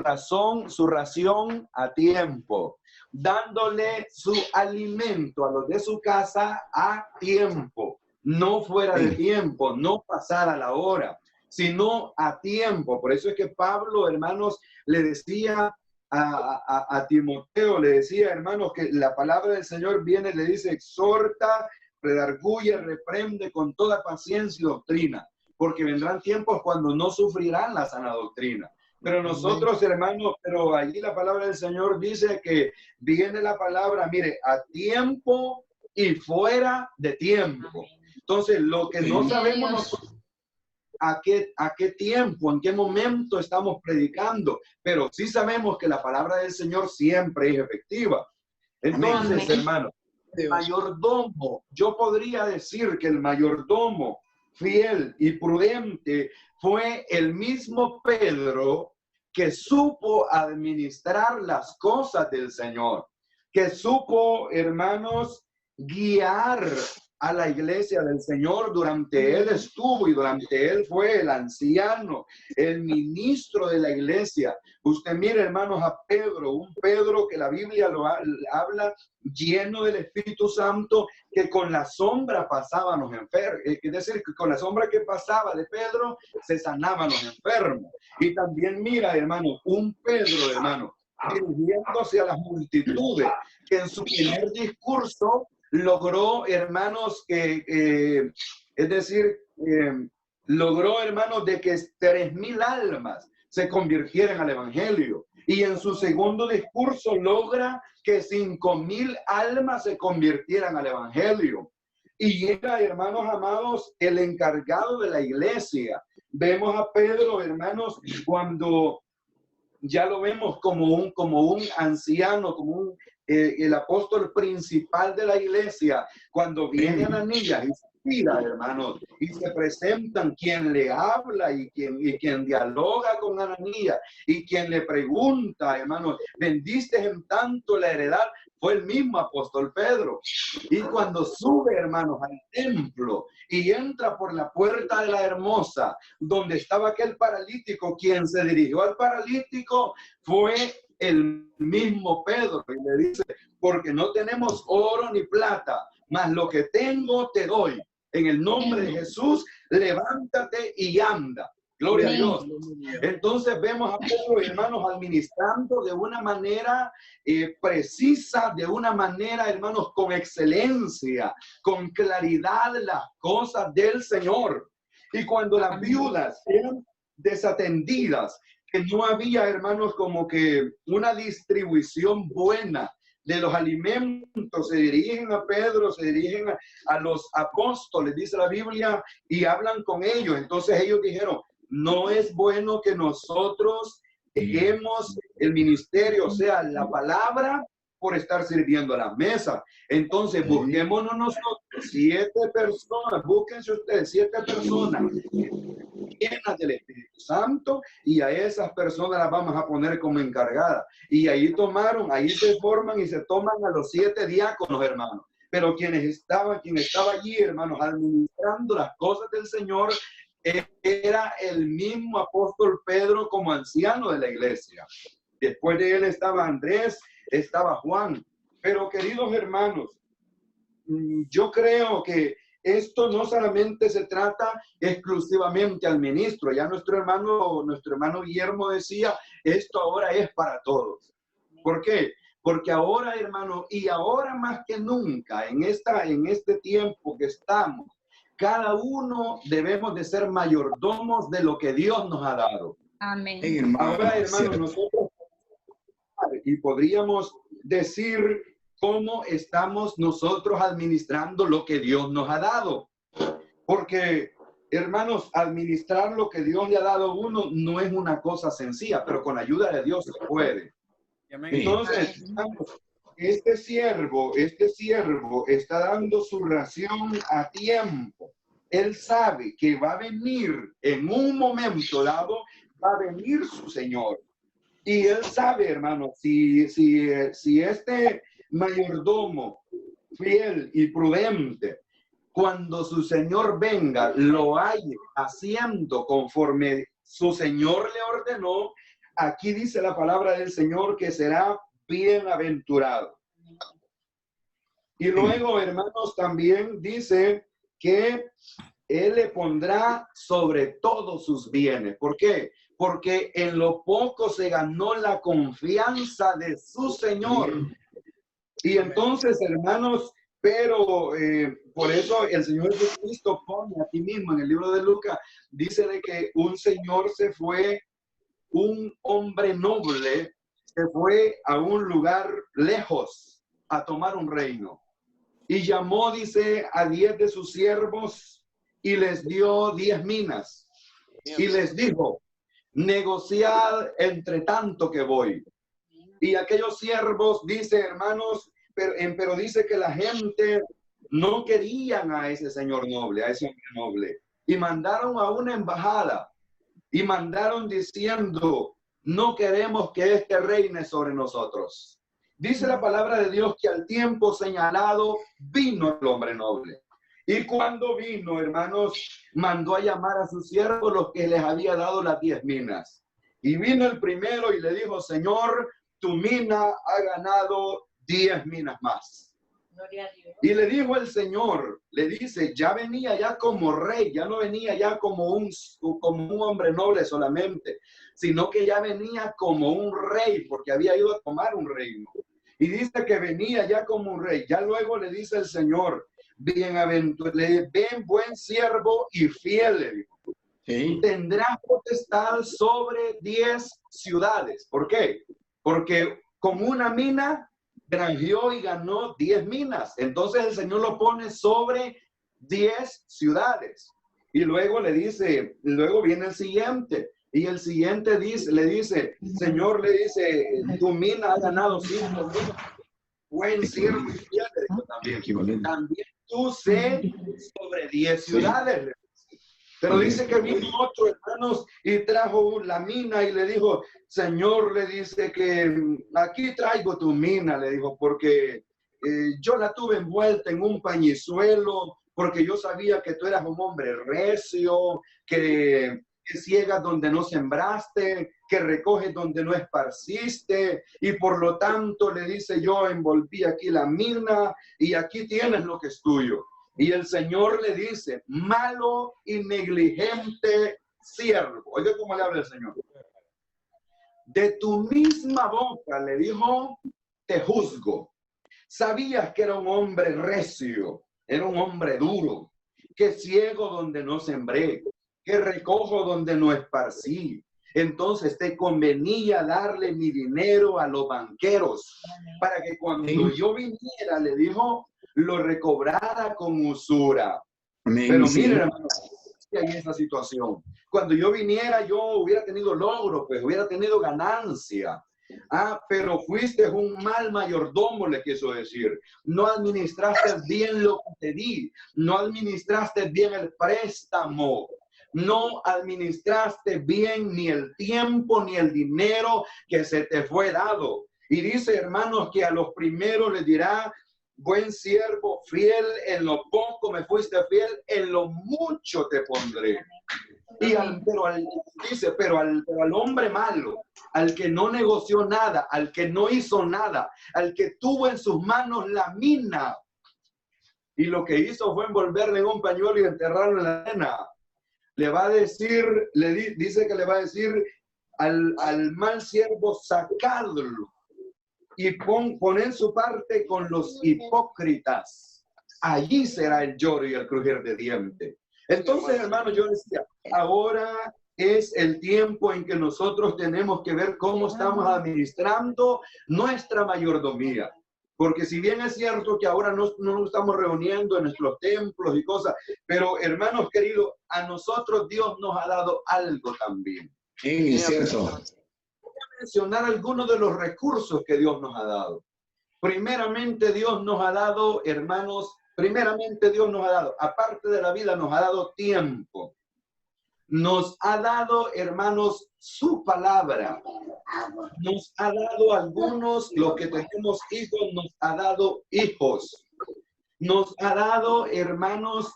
ración a tiempo, dándole su alimento a los de su casa a tiempo, no fuera de tiempo, no pasada la hora, sino a tiempo. Por eso es que Pablo, hermanos, le decía a Timoteo, le decía, hermanos, que la palabra del Señor viene, le dice, exhorta, redarguye, reprende con toda paciencia y doctrina, porque vendrán tiempos cuando no sufrirán la sana doctrina. Pero nosotros, hermanos, pero allí la palabra del Señor dice que viene la palabra, mire, a tiempo y fuera de tiempo. Entonces, lo que no sabemos nosotros, a qué tiempo, en qué momento estamos predicando, pero sí sabemos que la palabra del Señor siempre es efectiva. Entonces, hermanos, el mayordomo, yo podría decir que el mayordomo fiel y prudente fue el mismo Pedro que supo administrar las cosas del Señor, que supo, hermanos, guiar a la iglesia del Señor. Durante él estuvo y durante él fue el anciano, el ministro de la iglesia. Usted mire, hermanos, a Pedro, un Pedro que la Biblia lo habla lleno del Espíritu Santo, que con la sombra pasaban los enfermos. Es decir, que con la sombra que pasaba de Pedro se sanaban los enfermos. Y también mira, hermano, un Pedro, hermano, dirigiéndose a las multitudes, que en su primer discurso logró, hermanos, logró, hermanos, de que 3,000 almas se convirtieran al evangelio. Y en su segundo discurso logra que 5,000 almas se convirtieran al evangelio. y era, hermanos amados, el encargado de la iglesia. Vemos a Pedro, hermanos, cuando ya lo vemos como un anciano, como el apóstol principal de la iglesia. Cuando viene Ananías y se pida, hermanos, y se presentan quien le habla y quien dialoga con Ananías y quien le pregunta, hermanos, ¿vendiste en tanto la heredad? Fue el mismo apóstol Pedro. Y cuando sube, hermanos, al templo y entra por la puerta de la Hermosa, donde estaba aquel paralítico, quien se dirigió al paralítico fue el mismo Pedro. Y le dice, porque no tenemos oro ni plata, mas lo que tengo te doy. En el nombre de Jesús, levántate y anda. Gloria a Dios. Entonces vemos a Pedro, hermanos, administrando de una manera precisa, de una manera, hermanos, con excelencia, con claridad las cosas del Señor. Y cuando las viudas eran desatendidas, que no había, hermanos, como que una distribución buena de los alimentos, se dirigen a Pedro, se dirigen a los apóstoles, dice la Biblia, y hablan con ellos. Entonces ellos dijeron, no es bueno que nosotros dejemos el ministerio, o sea, la palabra, por estar sirviendo a la mesa. Entonces, busquémonos nosotros 7 personas, búsquense ustedes 7 personas llenas del Espíritu Santo, y a esas personas las vamos a poner como encargadas. Y ahí se forman y se toman a los 7 diáconos, hermanos. Pero quien estaba allí, hermanos, administrando las cosas del Señor, era el mismo apóstol Pedro como anciano de la iglesia. Después de él estaba Andrés, estaba Juan. Pero, queridos hermanos, yo creo que esto no solamente se trata exclusivamente al ministro. Ya nuestro hermano Guillermo decía, esto ahora es para todos. ¿Por qué? Porque ahora, hermano, y ahora más que nunca, en este tiempo que estamos, cada uno debemos de ser mayordomos de lo que Dios nos ha dado. Amén. Ahora, hermano, nosotros y podríamos decir cómo estamos nosotros administrando lo que Dios nos ha dado. Porque, hermanos, administrar lo que Dios le ha dado a uno no es una cosa sencilla, pero con la ayuda de Dios se puede. Entonces, este siervo está dando su ración a tiempo. Él sabe que va a venir en un momento dado, va a venir su Señor. Y él sabe, hermano, si este mayordomo fiel y prudente, cuando su Señor venga, lo halle haciendo conforme su Señor le ordenó, aquí dice la palabra del Señor que será bienaventurado. Y luego, hermanos, también dice que Él le pondrá sobre todos sus bienes. ¿Por qué? Porque en lo poco se ganó la confianza de su Señor. Y entonces, hermanos, pero por eso el Señor Jesucristo pone aquí mismo en el libro de Lucas, dice de que un señor un hombre noble, se fue a un lugar lejos a tomar un reino. Y llamó, dice, a 10 de sus siervos y les dio 10 minas. Y les dijo, negociad entre tanto que voy. Y aquellos siervos, dice, hermanos, pero dice que la gente no querían a ese señor noble, a ese hombre noble. Y mandaron a una embajada y mandaron diciendo, no queremos que este reine sobre nosotros. Dice la palabra de Dios que al tiempo señalado vino el hombre noble. Y cuando vino, hermanos, mandó a llamar a sus siervos, los que les había dado las 10 minas. Y vino el primero y le dijo, Señor, tu mina ha ganado 10 minas más. Y le dijo el Señor, le dice, ya venía ya como rey, ya no venía ya como un hombre noble solamente, sino que ya venía como un rey, porque había ido a tomar un reino. Y dice que venía ya como un rey. Ya luego le dice el Señor, bienaventurado, ven buen siervo y fiel. Sí. Tendrás potestad sobre 10 ciudades. ¿Por qué? Porque con una mina granjeó y ganó 10 minas. Entonces el Señor lo pone sobre 10 ciudades. Y luego le dice, luego viene el siguiente. Y el siguiente le dice, Señor, le dice, tu mina ha ganado 5 minas. Buen siervo y fiel, le dijo también. También tú sé sobre 10 ciudades. Pero dice que vino otro, hermanos, y trajo la mina y le dijo, Señor, le dice que aquí traigo tu mina, le dijo, porque yo la tuve envuelta en un pañizuelo, porque yo sabía que tú eras un hombre recio, que ciegas donde no sembraste, que recoges donde no esparciste, y por lo tanto le dice, yo envolví aquí la mina y aquí tienes lo que es tuyo. Y el Señor le dice, malo y negligente siervo. Oiga cómo le habla el Señor. De tu misma boca, le dijo, te juzgo. Sabías que era un hombre recio, era un hombre duro, que ciego donde no sembré, que recojo donde no esparcí. Entonces te convenía darle mi dinero a los banqueros para que cuando yo viniera, le dijo, lo recobrara con usura. Amén. Pero mire, hermano, en esa situación, cuando yo viniera, yo hubiera tenido logro, pues hubiera tenido ganancia. Pero fuiste un mal mayordomo, le quiso decir. No administraste bien lo que te di. No administraste bien el préstamo. No administraste bien ni el tiempo ni el dinero que se te fue dado. Y dice, hermanos, que a los primeros les dirá, buen siervo, fiel, en lo poco me fuiste fiel, en lo mucho te pondré. Pero al hombre malo, al que no negoció nada, al que no hizo nada, al que tuvo en sus manos la mina, y lo que hizo fue envolverle en un pañuelo y enterrarlo en la arena, le va a decir, dice que le va a decir al mal siervo, sacadlo y pon en su parte con los hipócritas. Allí será el lloro y el crujir de dientes. Entonces, hermano, yo decía, ahora es el tiempo en que nosotros tenemos que ver cómo estamos administrando nuestra mayordomía. Porque si bien es cierto que ahora no nos estamos reuniendo en nuestros templos y cosas, pero hermanos queridos, a nosotros Dios nos ha dado algo también. Sí, es cierto. Voy a mencionar algunos de los recursos que Dios nos ha dado. Primeramente Dios nos ha dado, hermanos, aparte de la vida, nos ha dado tiempo. Nos ha dado, hermanos, su palabra. Nos ha dado algunos, los que tenemos hijos, nos ha dado hijos. Nos ha dado, hermanos,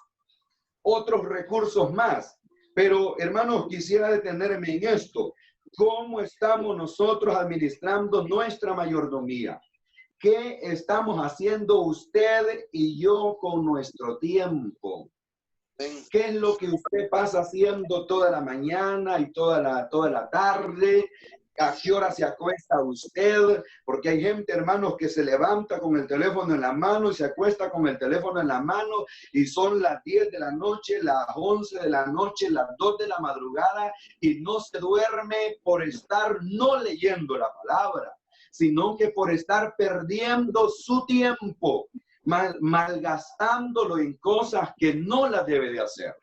otros recursos más. Pero, hermanos, quisiera detenerme en esto. ¿Cómo estamos nosotros administrando nuestra mayordomía? ¿Qué estamos haciendo usted y yo con nuestro tiempo? ¿Qué es lo que usted pasa haciendo toda la mañana y toda la tarde? ¿A qué hora se acuesta usted? Porque hay gente, hermanos, que se levanta con el teléfono en la mano y se acuesta con el teléfono en la mano y son las 10 de la noche, las 11 de la noche, las 2 de la madrugada y no se duerme por estar no leyendo la palabra, sino que por estar perdiendo su tiempo, malgastándolo en cosas que no las debe de hacer.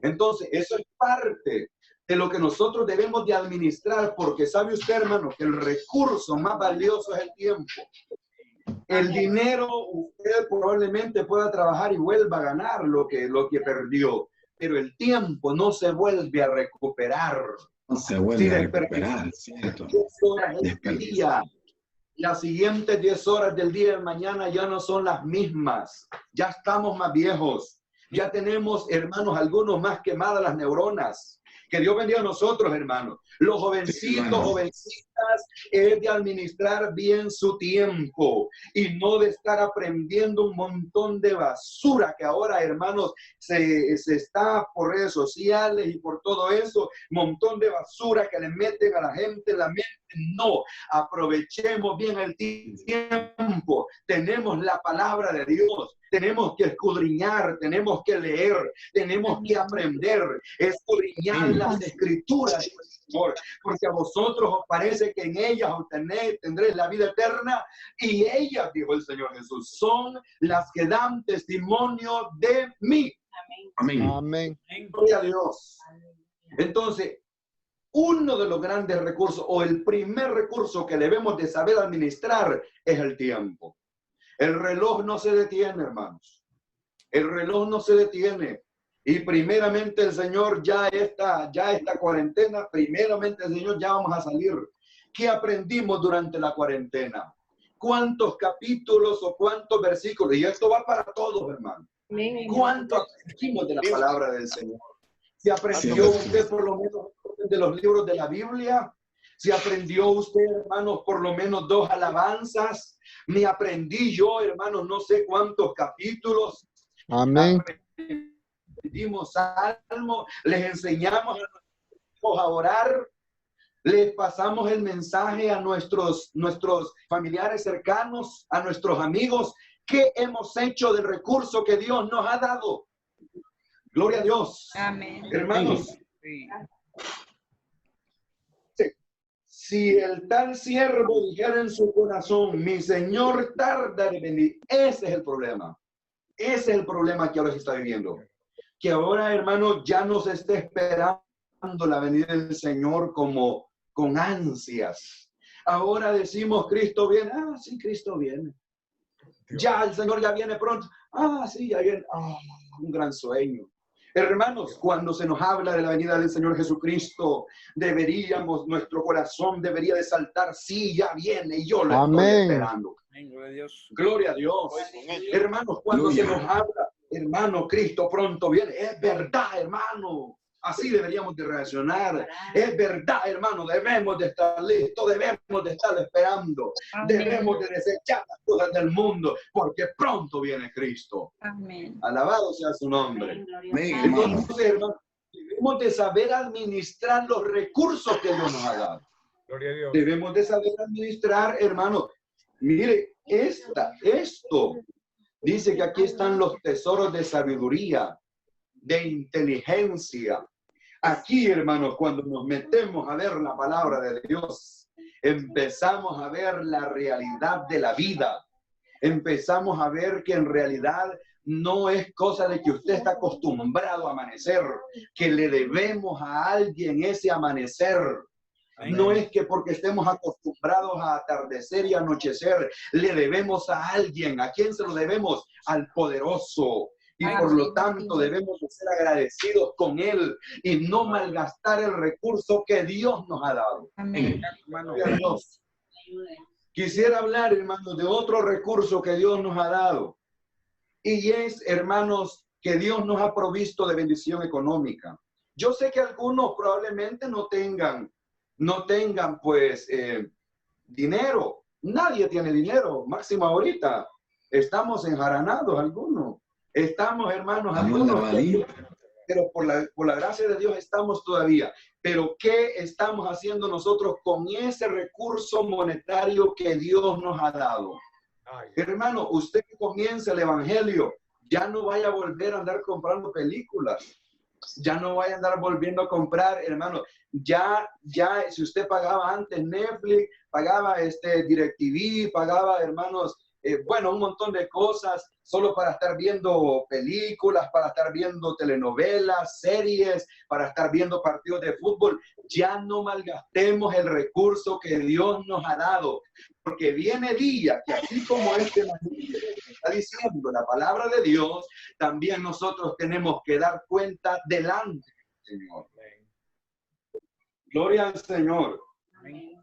Entonces, eso es parte de lo que nosotros debemos de administrar, porque sabe usted, hermano, que el recurso más valioso es el tiempo. El dinero, usted probablemente pueda trabajar y vuelva a ganar lo que perdió, pero el tiempo no se vuelve a recuperar. No se vuelve a recuperar, ¿cierto? 10 horas del día. Las siguientes 10 horas del día de mañana ya no son las mismas. Ya estamos más viejos. Ya tenemos, hermanos, algunos más quemadas las neuronas. Que Dios bendiga a nosotros, hermanos. Los jovencitos, jovencitas, es de administrar bien su tiempo y no de estar aprendiendo un montón de basura que ahora, hermanos, se está por redes sociales y por todo eso, montón de basura que le meten a la gente en la mente. No, aprovechemos bien el tiempo. Tenemos la palabra de Dios. tenemos que escudriñar, tenemos que leer, tenemos que aprender, escudriñar las escrituras, Señor, porque a vosotros os parece que en ellas tendréis la vida eterna, y ellas, dijo el Señor Jesús, son las que dan testimonio de mí. Amén. Amén. Gloria a Dios. Entonces, uno de los grandes recursos o el primer recurso que debemos de saber administrar es el tiempo. El reloj no se detiene, hermanos. El reloj no se detiene. Y primeramente el Señor ya esta cuarentena, primeramente el Señor ya vamos a salir. ¿Qué aprendimos durante la cuarentena? ¿Cuántos capítulos o cuántos versículos? Y esto va para todos, hermanos. ¿Cuánto aprendimos de la palabra del Señor? ¿Se aprendió usted por lo menos de los libros de la Biblia? ¿Se aprendió usted, hermanos, por lo menos 2 alabanzas? Me aprendí yo, hermanos, no sé cuántos capítulos. Amén. Aprendimos salmos, les enseñamos a orar, les pasamos el mensaje a nuestros familiares cercanos, a nuestros amigos. ¿Qué hemos hecho del recurso que Dios nos ha dado? Gloria a Dios. Amén. Hermanos, si el tal siervo dijera en su corazón, mi Señor tarda en venir, ese es el problema. Ese es el problema que ahora se está viviendo. Que ahora, hermano, ya nos está esperando la venida del Señor como con ansias. Ahora decimos, Cristo viene. Ah, sí, Cristo viene. Ya el Señor ya viene pronto. Ah, sí, ya viene. Ah, un gran sueño. Hermanos, cuando se nos habla de la venida del Señor Jesucristo, nuestro corazón debería de saltar, sí, ya viene, y yo lo estoy esperando. Gloria a Dios. Hermanos, cuando se nos habla, hermano, Cristo pronto viene, es verdad, hermano. Así deberíamos de reaccionar. Es verdad, hermano, debemos de estar listos, debemos de estar esperando. Amén. Debemos de desechar las cosas del mundo, porque pronto viene Cristo. Amén. Alabado sea su nombre. Amén. Entonces, hermano, debemos de saber administrar los recursos que Dios nos ha dado. Gloria a Dios. Debemos de saber administrar, hermano. Mire, esto dice que aquí están los tesoros de sabiduría, de inteligencia. Aquí, hermanos, cuando nos metemos a ver la palabra de Dios, empezamos a ver la realidad de la vida. Empezamos a ver que en realidad no es cosa de que usted está acostumbrado a amanecer, que le debemos a alguien ese amanecer. No es que porque estemos acostumbrados a atardecer y anochecer, le debemos a alguien. ¿A quién se lo debemos? Al poderoso. Y por lo tanto debemos de ser agradecidos con Él y no malgastar el recurso que Dios nos ha dado. Amén. Dios. Quisiera hablar, hermanos, de otro recurso que Dios nos ha dado. Y es, hermanos, que Dios nos ha provisto de bendición económica. Yo sé que algunos probablemente no tengan pues dinero. Nadie tiene dinero, máximo ahorita. Estamos enjaranados algunos. Estamos, hermanos, algunos, pero por la gracia de Dios estamos todavía. Pero ¿qué estamos haciendo nosotros con ese recurso monetario que Dios nos ha dado? Hermano, usted que comienza el evangelio, ya no vaya a volver a andar comprando películas. Ya no vaya a andar volviendo a comprar, hermano. Ya, si usted pagaba antes Netflix, pagaba DirecTV, pagaba, hermanos, bueno, un montón de cosas solo para estar viendo películas, para estar viendo telenovelas, series, para estar viendo partidos de fútbol. Ya no malgastemos el recurso que Dios nos ha dado, porque viene día que así como está diciendo la palabra de Dios, también nosotros tenemos que dar cuenta delante del Señor. Gloria al Señor.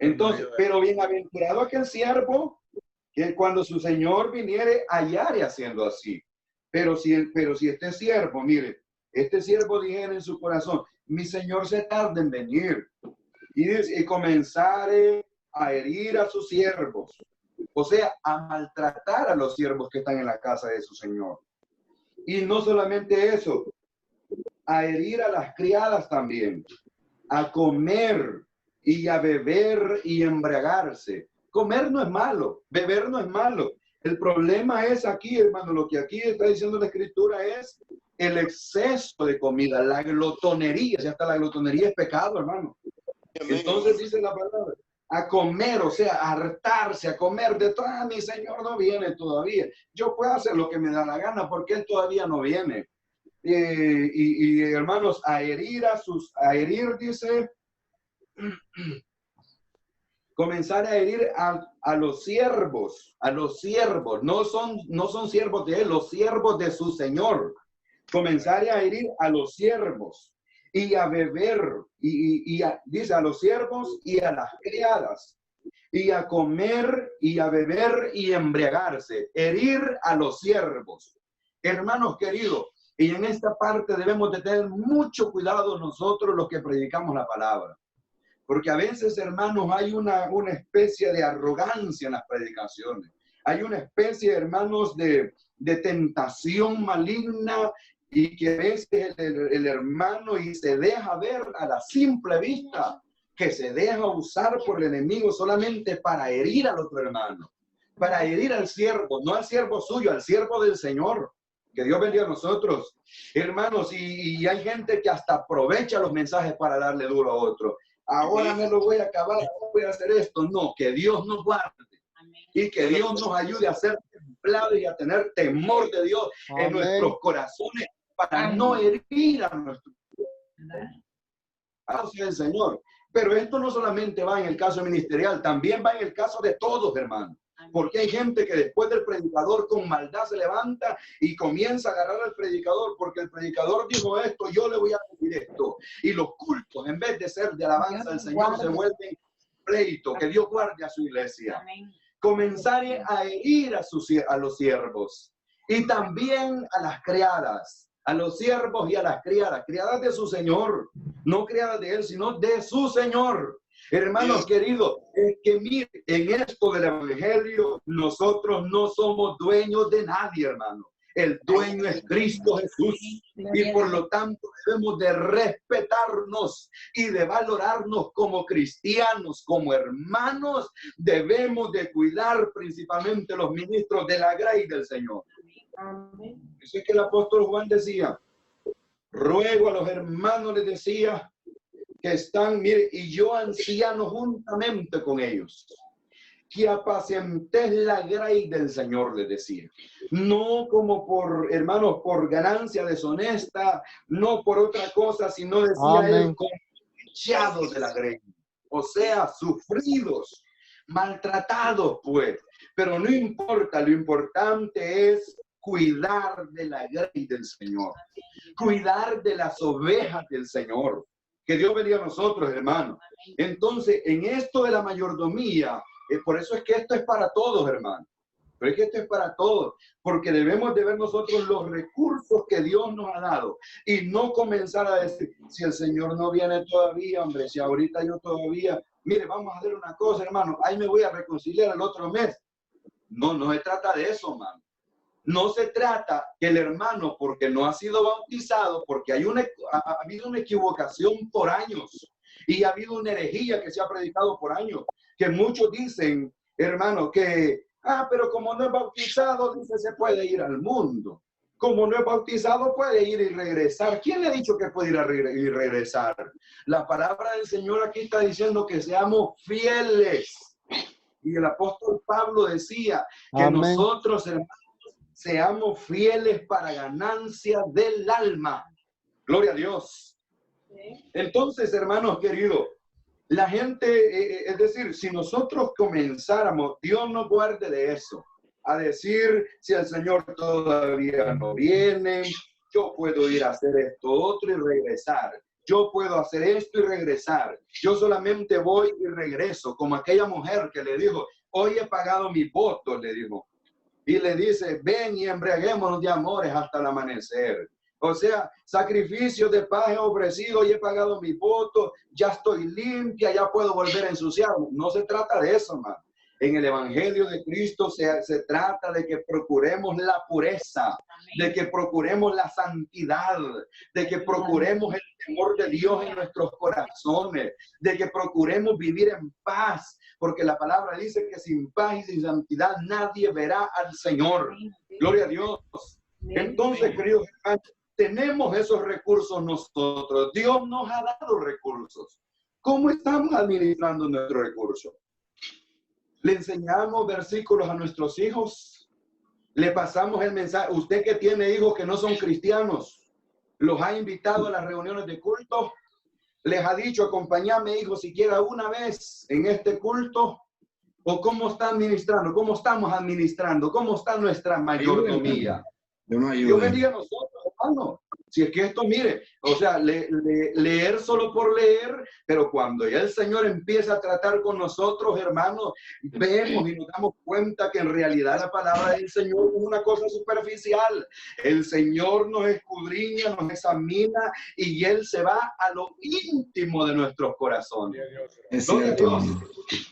Entonces, pero bienaventurado aquel siervo que cuando su Señor viniere hallare haciendo así. Pero si este siervo, mire, este siervo dijera en su corazón, mi Señor se tarda en venir, y comenzare a herir a sus siervos, o sea, a maltratar a los siervos que están en la casa de su Señor. Y no solamente eso, a herir a las criadas también, a comer y a beber y embriagarse. Comer no es malo, beber no es malo. El problema es aquí, hermano, lo que aquí está diciendo la Escritura es el exceso de comida, la glotonería. Si hasta la glotonería es pecado, hermano. Entonces dice la palabra, a comer, o sea, a hartarse, a comer de todo. Mi Señor no viene todavía. Yo puedo hacer lo que me da la gana porque Él todavía no viene. Y hermanos, a herir, dice, comenzar a herir a los siervos, no son siervos de Él, los siervos de su Señor. Comenzar a herir a los siervos y a beber, dice a los siervos y a las criadas, y a comer y a beber y embriagarse, herir a los siervos. Hermanos queridos, y en esta parte debemos de tener mucho cuidado nosotros los que predicamos la palabra. Porque a veces, hermanos, hay una especie de arrogancia en las predicaciones. Hay una especie, hermanos, de tentación maligna y que a veces el hermano y se deja ver a la simple vista, que se deja usar por el enemigo solamente para herir al otro hermano, para herir al siervo, no al siervo suyo, al siervo del Señor. Que Dios bendiga a nosotros, hermanos, y hay gente que hasta aprovecha los mensajes para darle duro a otro. Ahora me lo voy a acabar, voy a hacer esto. No, que Dios nos guarde. Y que Dios nos ayude a ser templados y a tener temor de Dios en nuestros corazones para no herir a nuestro el Señor. Pero esto no solamente va en el caso ministerial, también va en el caso de todos, hermanos. Porque hay gente que después del predicador con maldad se levanta y comienza a agarrar al predicador porque el predicador dijo esto, yo le voy a decir esto. Y los cultos, en vez de ser de alabanza al Señor, se vuelven pleito. Que Dios guarde a su iglesia. Comenzar a herir a los siervos y también a las criadas, a los siervos y a las criadas de su Señor, no criadas de Él, sino de su Señor. Hermanos queridos, es que miren, en esto del evangelio, nosotros no somos dueños de nadie, hermano. El dueño es Cristo Jesús. Y por lo tanto debemos de respetarnos y de valorarnos como cristianos, como hermanos. Debemos de cuidar principalmente los ministros de la gracia y del Señor. Eso es que el apóstol Juan decía, ruego a los hermanos, les decía, que están, mire, y yo anciano juntamente con ellos, que apacientés la grey del Señor, les decía. No como por, hermanos, por ganancia deshonesta, no por otra cosa, sino decía él, como echados de la grey. O sea, sufridos, maltratados, pues. Pero no importa, lo importante es cuidar de la grey del Señor, cuidar de las ovejas del Señor. Que Dios bendiga a nosotros, hermanos. Entonces, en esto de la mayordomía, por eso es que esto es para todos, hermanos. Pero es que esto es para todos, porque debemos de ver nosotros los recursos que Dios nos ha dado y no comenzar a decir, si el Señor no viene todavía, hombre, si ahorita yo todavía, mire, vamos a hacer una cosa, hermano, ahí me voy a reconciliar el otro mes. No, no se trata de eso, hermano. No se trata que el hermano, porque no ha sido bautizado, porque ha habido una equivocación por años y ha habido una herejía que se ha predicado por años, que muchos dicen, hermano, que, pero como no es bautizado, dice, se puede ir al mundo. Como no es bautizado, puede ir y regresar. ¿Quién le ha dicho que puede ir y regresar? La palabra del Señor aquí está diciendo que seamos fieles. Y el apóstol Pablo decía que nosotros, hermanos, seamos fieles para ganancia del alma. Gloria a Dios. Entonces, hermanos queridos, la gente, es decir, si nosotros comenzáramos, Dios nos guarde de eso, a decir, si el Señor todavía no viene, yo puedo ir a hacer esto, otro y regresar. Yo puedo hacer esto y regresar. Yo solamente voy y regreso, como aquella mujer que le dijo, hoy he pagado mis votos, le dijo. Y le dice, ven y embriaguémonos de amores hasta el amanecer. O sea, sacrificio de paz he ofrecido y he pagado mi voto, ya estoy limpia, ya puedo volver a ensuciarme. No se trata de eso, hermano. En el Evangelio de Cristo se trata de que procuremos la pureza, de que procuremos la santidad, de que procuremos el temor de Dios en nuestros corazones, de que procuremos vivir en paz, porque la palabra dice que sin paz y sin santidad nadie verá al Señor. Gloria a Dios. Entonces, queridos hermanos, tenemos esos recursos nosotros. Dios nos ha dado recursos. ¿Cómo estamos administrando nuestros recursos? ¿Le enseñamos versículos a nuestros hijos? ¿Le pasamos el mensaje? Usted que tiene hijos que no son cristianos, ¿los ha invitado a las reuniones de culto? ¿Les ha dicho, acompáñame, hijo, siquiera una vez en este culto? ¿O cómo está administrando? ¿Cómo estamos administrando? ¿Cómo está nuestra mayordomía? Dios bendiga a nosotros, hermano. Si es que esto, mire, o sea, leer solo por leer, pero cuando ya el Señor empieza a tratar con nosotros, hermanos, vemos y nos damos cuenta que en realidad la palabra del Señor es una cosa superficial. El Señor nos escudriña, nos examina y Él se va a lo íntimo de nuestros corazones. Gloria a Dios.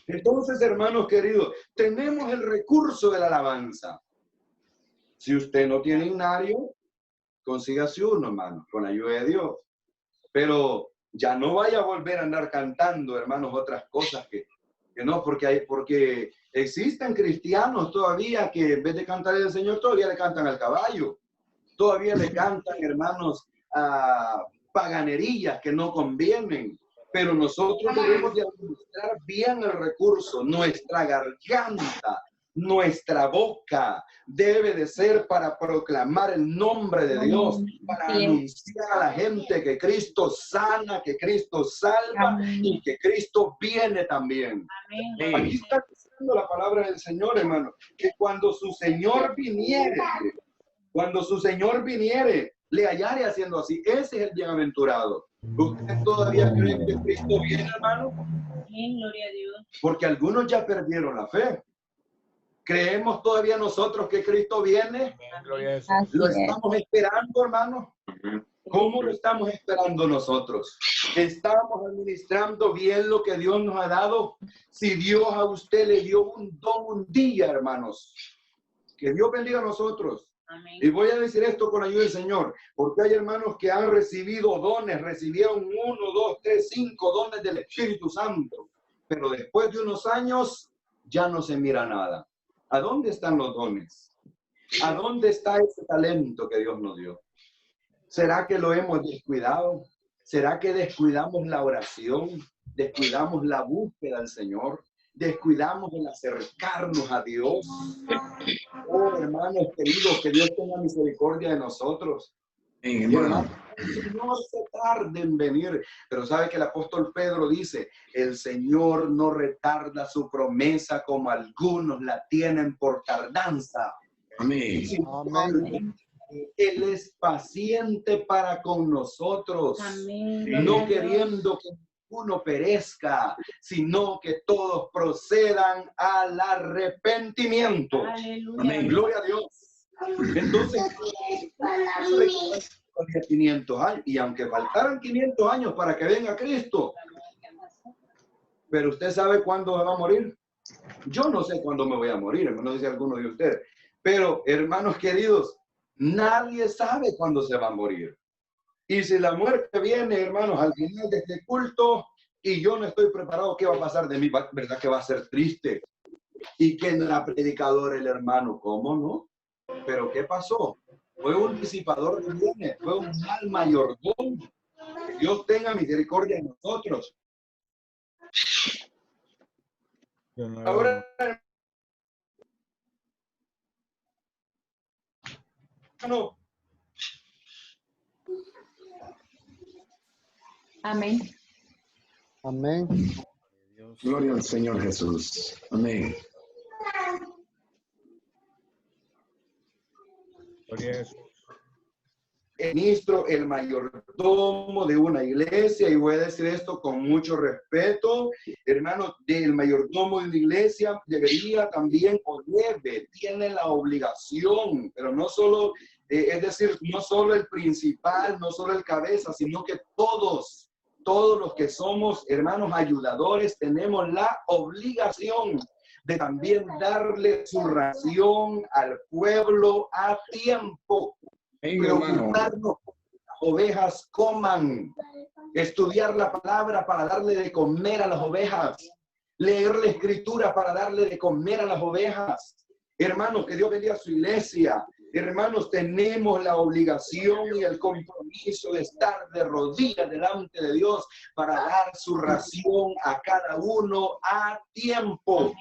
Entonces, hermanos queridos, tenemos el recurso de la alabanza. Si usted no tiene himnario, consígase uno, hermano, con ayuda de Dios. Pero ya no vaya a volver a andar cantando, hermanos, otras cosas que no, porque existen cristianos todavía que en vez de cantar al Señor, todavía le cantan al caballo. Todavía le cantan, hermanos, a paganerías que no convienen. Pero nosotros debemos de administrar bien el recurso, nuestra garganta. Nuestra boca debe de ser para proclamar el nombre de Dios, para anunciar a la gente que Cristo sana, que Cristo salva y que Cristo viene también. Aquí está diciendo la palabra del Señor, hermano, que cuando su Señor viniere, le hallare haciendo así. Ese es el bienaventurado. ¿Usted todavía cree que Cristo viene, hermano? Gloria a Dios. Porque algunos ya perdieron la fe. ¿Creemos todavía nosotros que Cristo viene? ¿Lo estamos esperando, hermano? ¿Cómo lo estamos esperando nosotros? ¿Estamos administrando bien lo que Dios nos ha dado? Si Dios a usted le dio un don un día, hermanos, que Dios bendiga a nosotros. Amén. Y voy a decir esto con ayuda del Señor, porque hay hermanos que han recibido dones, recibieron 1, 2, 3, 5 dones del Espíritu Santo, pero después de unos años ya no se mira nada. ¿A dónde están los dones? ¿A dónde está ese talento que Dios nos dio? ¿Será que lo hemos descuidado? ¿Será que descuidamos la oración? ¿Descuidamos la búsqueda del Señor? ¿Descuidamos el acercarnos a Dios? Oh, hermanos queridos, que Dios tenga misericordia de nosotros. Hermano, el Señor se tarda en venir, pero sabe que el apóstol Pedro dice, el Señor no retarda su promesa como algunos la tienen por tardanza. Amén. Amén. Él es paciente para con nosotros, Amén. No queriendo que ninguno perezca, sino que todos procedan al arrepentimiento. Aleluya. Amén. Gloria a Dios. Entonces, 500 años, y aunque faltaran 500 años para que venga Cristo, pero usted sabe cuándo va a morir. Yo no sé cuándo me voy a morir, no sé si alguno de ustedes, pero hermanos queridos, nadie sabe cuándo se va a morir. Y si la muerte viene, hermanos, al final de este culto y yo no estoy preparado, ¿qué va a pasar de mí? ¿Verdad que va a ser triste? ¿Y quién era predicador el hermano? ¿Cómo no? ¿Pero qué pasó? Fue un disipador de bienes, fue un mal mayordomo. Que Dios tenga misericordia de nosotros. Ahora, hermano, Amén. Amén. Gloria al Señor Jesús. Amén. El ministro, el mayordomo de una iglesia, y voy a decir esto con mucho respeto, hermano, el mayordomo de una iglesia debería también, o debe, tiene la obligación, pero no solo, es decir, no solo el principal, no solo el cabeza, sino que todos los que somos hermanos ayudadores tenemos la obligación de también darle su ración al pueblo a tiempo. Preocuparnos por que las ovejas coman, estudiar la palabra para darle de comer a las ovejas, leer la escritura para darle de comer a las ovejas. Hermanos, que Dios bendiga a su iglesia. Hermanos, tenemos la obligación y el compromiso de estar de rodillas delante de Dios para dar su ración a cada uno a tiempo.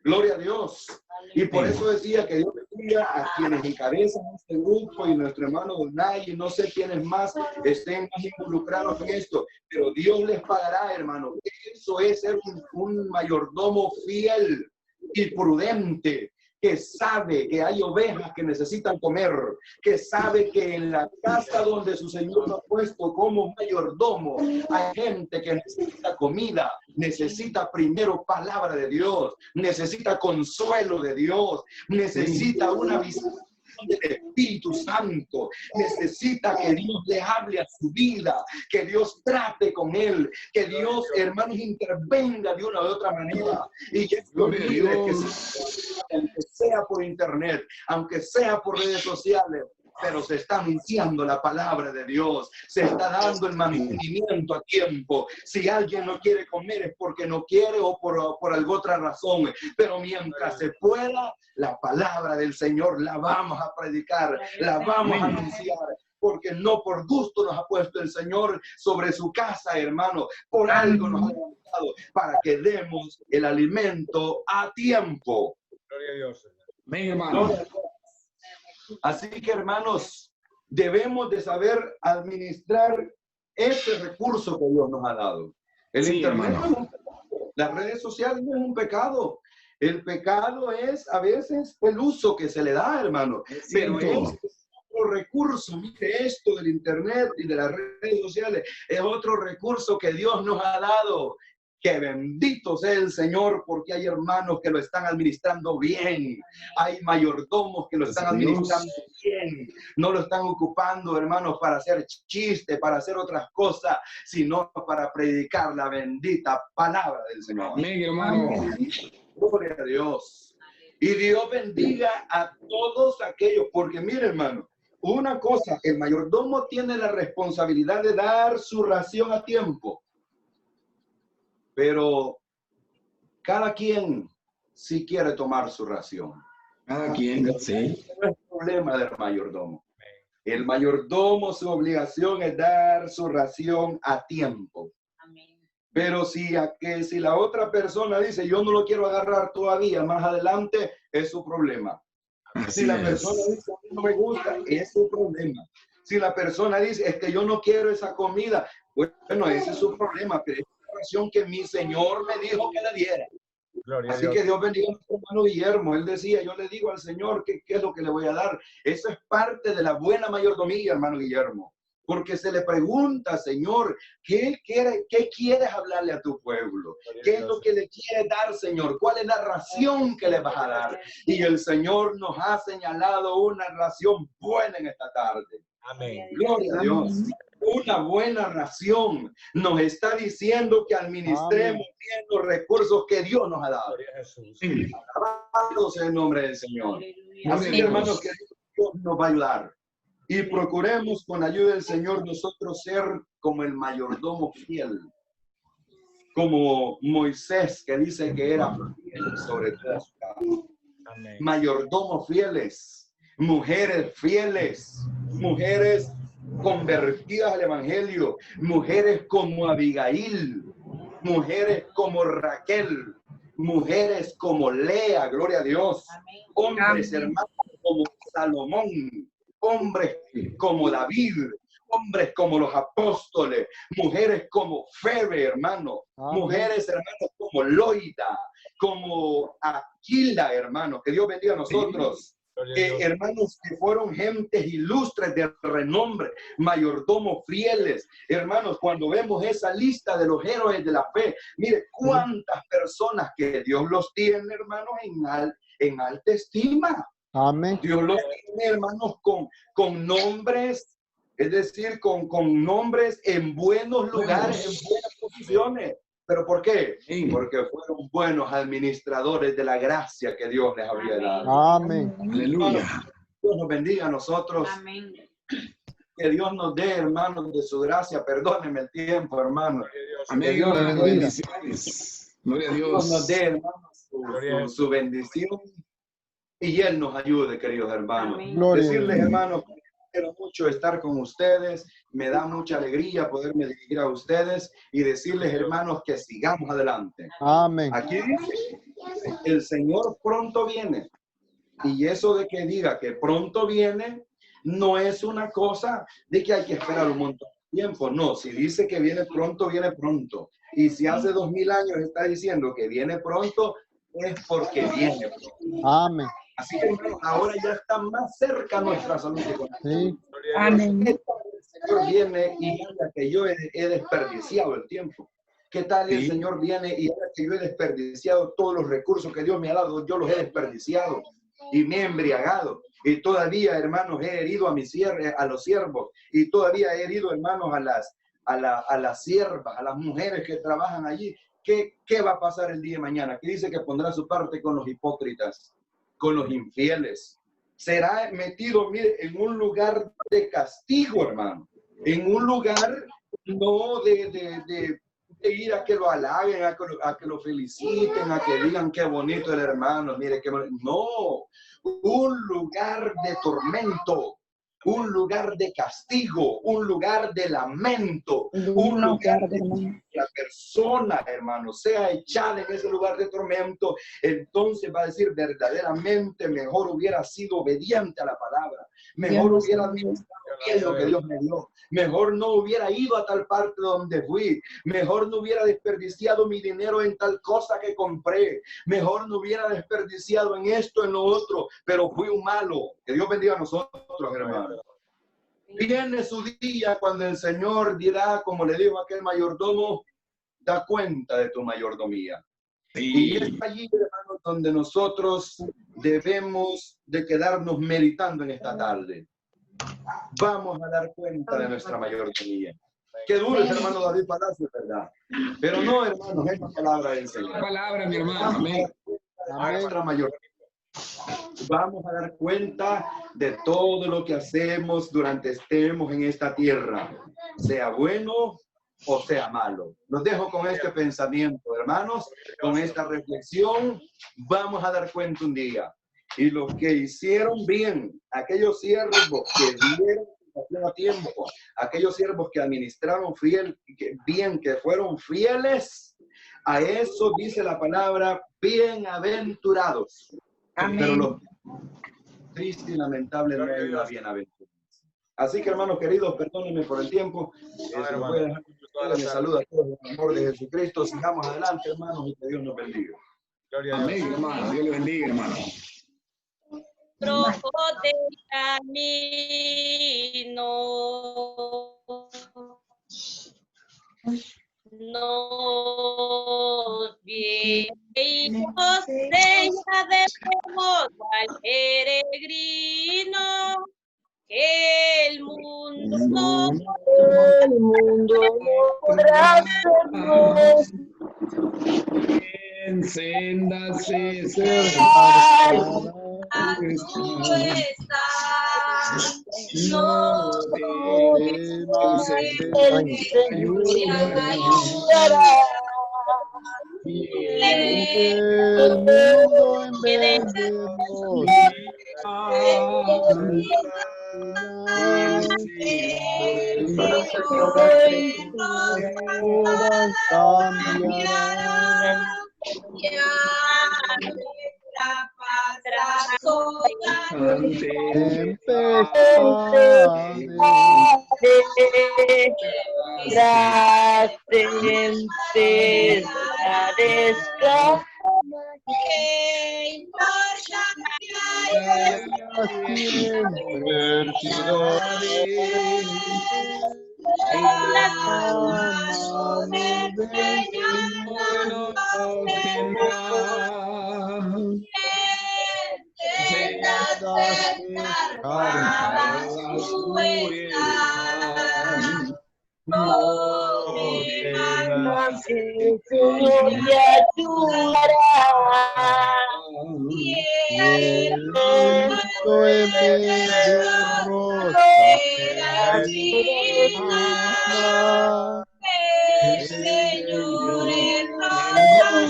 Gloria a Dios. Y por eso decía que Dios bendiga a quienes encabezan este grupo y nuestro hermano Donay y no sé quiénes más estén más involucrados en esto, pero Dios les pagará, hermano. Eso es ser un mayordomo fiel y prudente, que sabe que hay ovejas que necesitan comer, que sabe que en la casa donde su Señor lo ha puesto como mayordomo, hay gente que necesita comida, necesita primero palabra de Dios, necesita consuelo de Dios, necesita una visión del Espíritu Santo, necesita que Dios le hable a su vida, que Dios trate con él, que Dios, hermanos, intervenga de una u otra manera. Y es posible que aunque sea por internet, aunque sea por redes sociales, pero se está anunciando la palabra de Dios, se está dando el mantenimiento a tiempo. Si alguien no quiere comer es porque no quiere o por alguna otra razón, pero mientras se pueda, la palabra del Señor la vamos a predicar, la vamos a anunciar, porque no por gusto nos ha puesto el Señor sobre su casa, hermano, por algo nos ha levantado para que demos el alimento a tiempo. Gloria a Dios. Amén, hermano. Así que, hermanos, debemos de saber administrar ese recurso que Dios nos ha dado. El internet, hermano. Las redes sociales no es un pecado. El pecado es a veces el uso que se le da, hermano. Pero es otro recurso. Mire, esto del internet y de las redes sociales es otro recurso que Dios nos ha dado. Que bendito sea el Señor, porque hay hermanos que lo están administrando bien. Hay mayordomos que lo están administrando bien. No lo están ocupando, hermanos, para hacer chistes, para hacer otras cosas, sino para predicar la bendita palabra del Señor. Amén, hermano. Gloria a Dios. Y Dios bendiga a todos aquellos, porque mire, hermano, una cosa, el mayordomo tiene la responsabilidad de dar su ración a tiempo. Pero cada quien sí quiere tomar su ración. Cada quien, sí. No es problema del mayordomo. El mayordomo, su obligación es dar su ración a tiempo. Pero si la otra persona dice, yo no lo quiero agarrar todavía, más adelante, es su problema. Si la persona dice, a mí no me gusta, es su problema. Si la persona dice, es que yo no quiero esa comida, bueno, ese es su problema, pero que mi Señor me dijo que le diera. Gloria Así que Dios bendiga a nuestro hermano Guillermo. Él decía, yo le digo al Señor qué es lo que le voy a dar. Eso es parte de la buena mayordomía, hermano Guillermo. Porque se le pregunta, Señor, ¿qué quieres hablarle a tu pueblo? ¿Qué es lo que le quieres dar, Señor? ¿Cuál es la ración que le vas a dar? Y el Señor nos ha señalado una ración buena en esta tarde. Amén. Gloria a Dios. Una buena ración nos está diciendo que administremos bien los recursos que Dios nos ha dado. Alabado sea el nombre del Señor. Así que, hermanos, que Dios nos va a ayudar. Y procuremos con ayuda del Señor nosotros ser como el mayordomo fiel. Como Moisés, que dice que era fiel sobre toda su casa. Mayordomos fieles, mujeres fieles, mujeres convertidas al Evangelio, mujeres como Abigail, mujeres como Raquel, mujeres como Lea, gloria a Dios, hombres hermanos como Salomón, hombres como David, hombres como los apóstoles, mujeres como Febe, hermano, mujeres hermanos como Loida, como Aquila, hermano, que Dios bendiga a nosotros. Hermanos que fueron gentes ilustres de renombre, mayordomos fieles. Hermanos, cuando vemos esa lista de los héroes de la fe, mire cuántas personas que Dios los tiene, hermanos, en alta estima. Amén. Dios los tiene, hermanos, con nombres, es decir, con nombres en buenos lugares, en buenas posiciones. ¿Pero por qué? Porque fueron buenos administradores de la gracia que Dios les había dado. Amén. Aleluya. Dios nos bendiga a nosotros. Amén. Que Dios nos dé, hermanos, de su gracia. Perdónenme el tiempo, hermanos. Amén. Que Dios nos bendiga. Bendiciones. Gloria a Dios Dios. nos dé, hermanos, su bendición. Y Él nos ayude, queridos hermanos. Gloria. Decirles, hermanos, quiero mucho estar con ustedes. Me da mucha alegría poderme dirigir a ustedes y decirles, hermanos, que sigamos adelante. Amén. Aquí dice, el Señor pronto viene. Y eso de que diga que pronto viene, no es una cosa de que hay que esperar un montón de tiempo. No, si dice que viene pronto, viene pronto. Y si hace 2000 años está diciendo que viene pronto, es porque viene pronto. Amén. Así que, hermanos, ahora ya está más cerca nuestra salud económica. Sí. Amén. ¿Qué tal el Señor viene y diga que yo he desperdiciado el tiempo? ¿Qué tal el Señor viene y diga que yo he desperdiciado todos los recursos que Dios me ha dado? Yo los he desperdiciado y me he embriagado. Y todavía, hermanos, he herido a los siervos. Y todavía he herido, hermanos, a las siervas, a las mujeres que trabajan allí. ¿Qué va a pasar el día de mañana? Que dice que pondrá su parte con los hipócritas, con los infieles. Será metido, mire, en un lugar de castigo, hermano. En un lugar no de ir a que lo halaguen, a que lo feliciten, a que digan qué bonito el hermano, mire qué bonito. No, un lugar de tormento, un lugar de castigo, un lugar de lamento, un lugar de que la persona, hermano, sea echada en ese lugar de tormento. Entonces va a decir, verdaderamente mejor hubiera sido obediente a la palabra, mejor hubiera administrado bien lo que Dios me dio, mejor no hubiera ido a tal parte donde fui, mejor no hubiera desperdiciado mi dinero en tal cosa que compré, mejor no hubiera desperdiciado en esto, en lo otro, pero fui un malo. Que Dios bendiga a nosotros, hermanos. Viene su día cuando el Señor dirá, como le dijo a aquel mayordomo, da cuenta de tu mayordomía. Y es allí, hermanos, donde nosotros debemos de quedarnos meditando en esta tarde. Vamos a dar cuenta de nuestra mayordomía. Qué duro es, hermano David Palacio, ¿verdad? Pero no, hermanos, es la palabra del Señor. La palabra, mi hermano. Amén. Nuestra mayordomía. Vamos a dar cuenta de todo lo que hacemos durante estemos en esta tierra, sea bueno o sea malo. Los dejo con este pensamiento, hermanos, con esta reflexión. Vamos a dar cuenta un día. Y los que hicieron bien, aquellos siervos que dieron a tiempo, aquellos siervos que administraron bien, que fueron fieles, a eso dice la palabra, bienaventurados. Amén. Pero lo triste y lamentable no hay una bienaventuranza. Así que, hermanos queridos, perdónenme por el tiempo. Me saluda a todos en el amor de Jesucristo. Sigamos adelante, hermanos, y que Dios nos bendiga. Amén, hermano. Dios le bendiga, hermano. Rojo del camino, nos viene y nos seña de modo al peregrino, que el mundo no podrá hacernos En sendas no ayudará. El mundo en vez de no El Señor te ayudará. Viento en vez de rosa, el Señor es cambiará.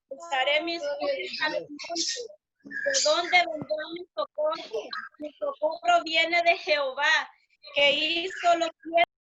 Buscaré mis ojos al monte. ¿De dónde vendrá mi socorro? Mi socorro viene de Jehová, que hizo los cielos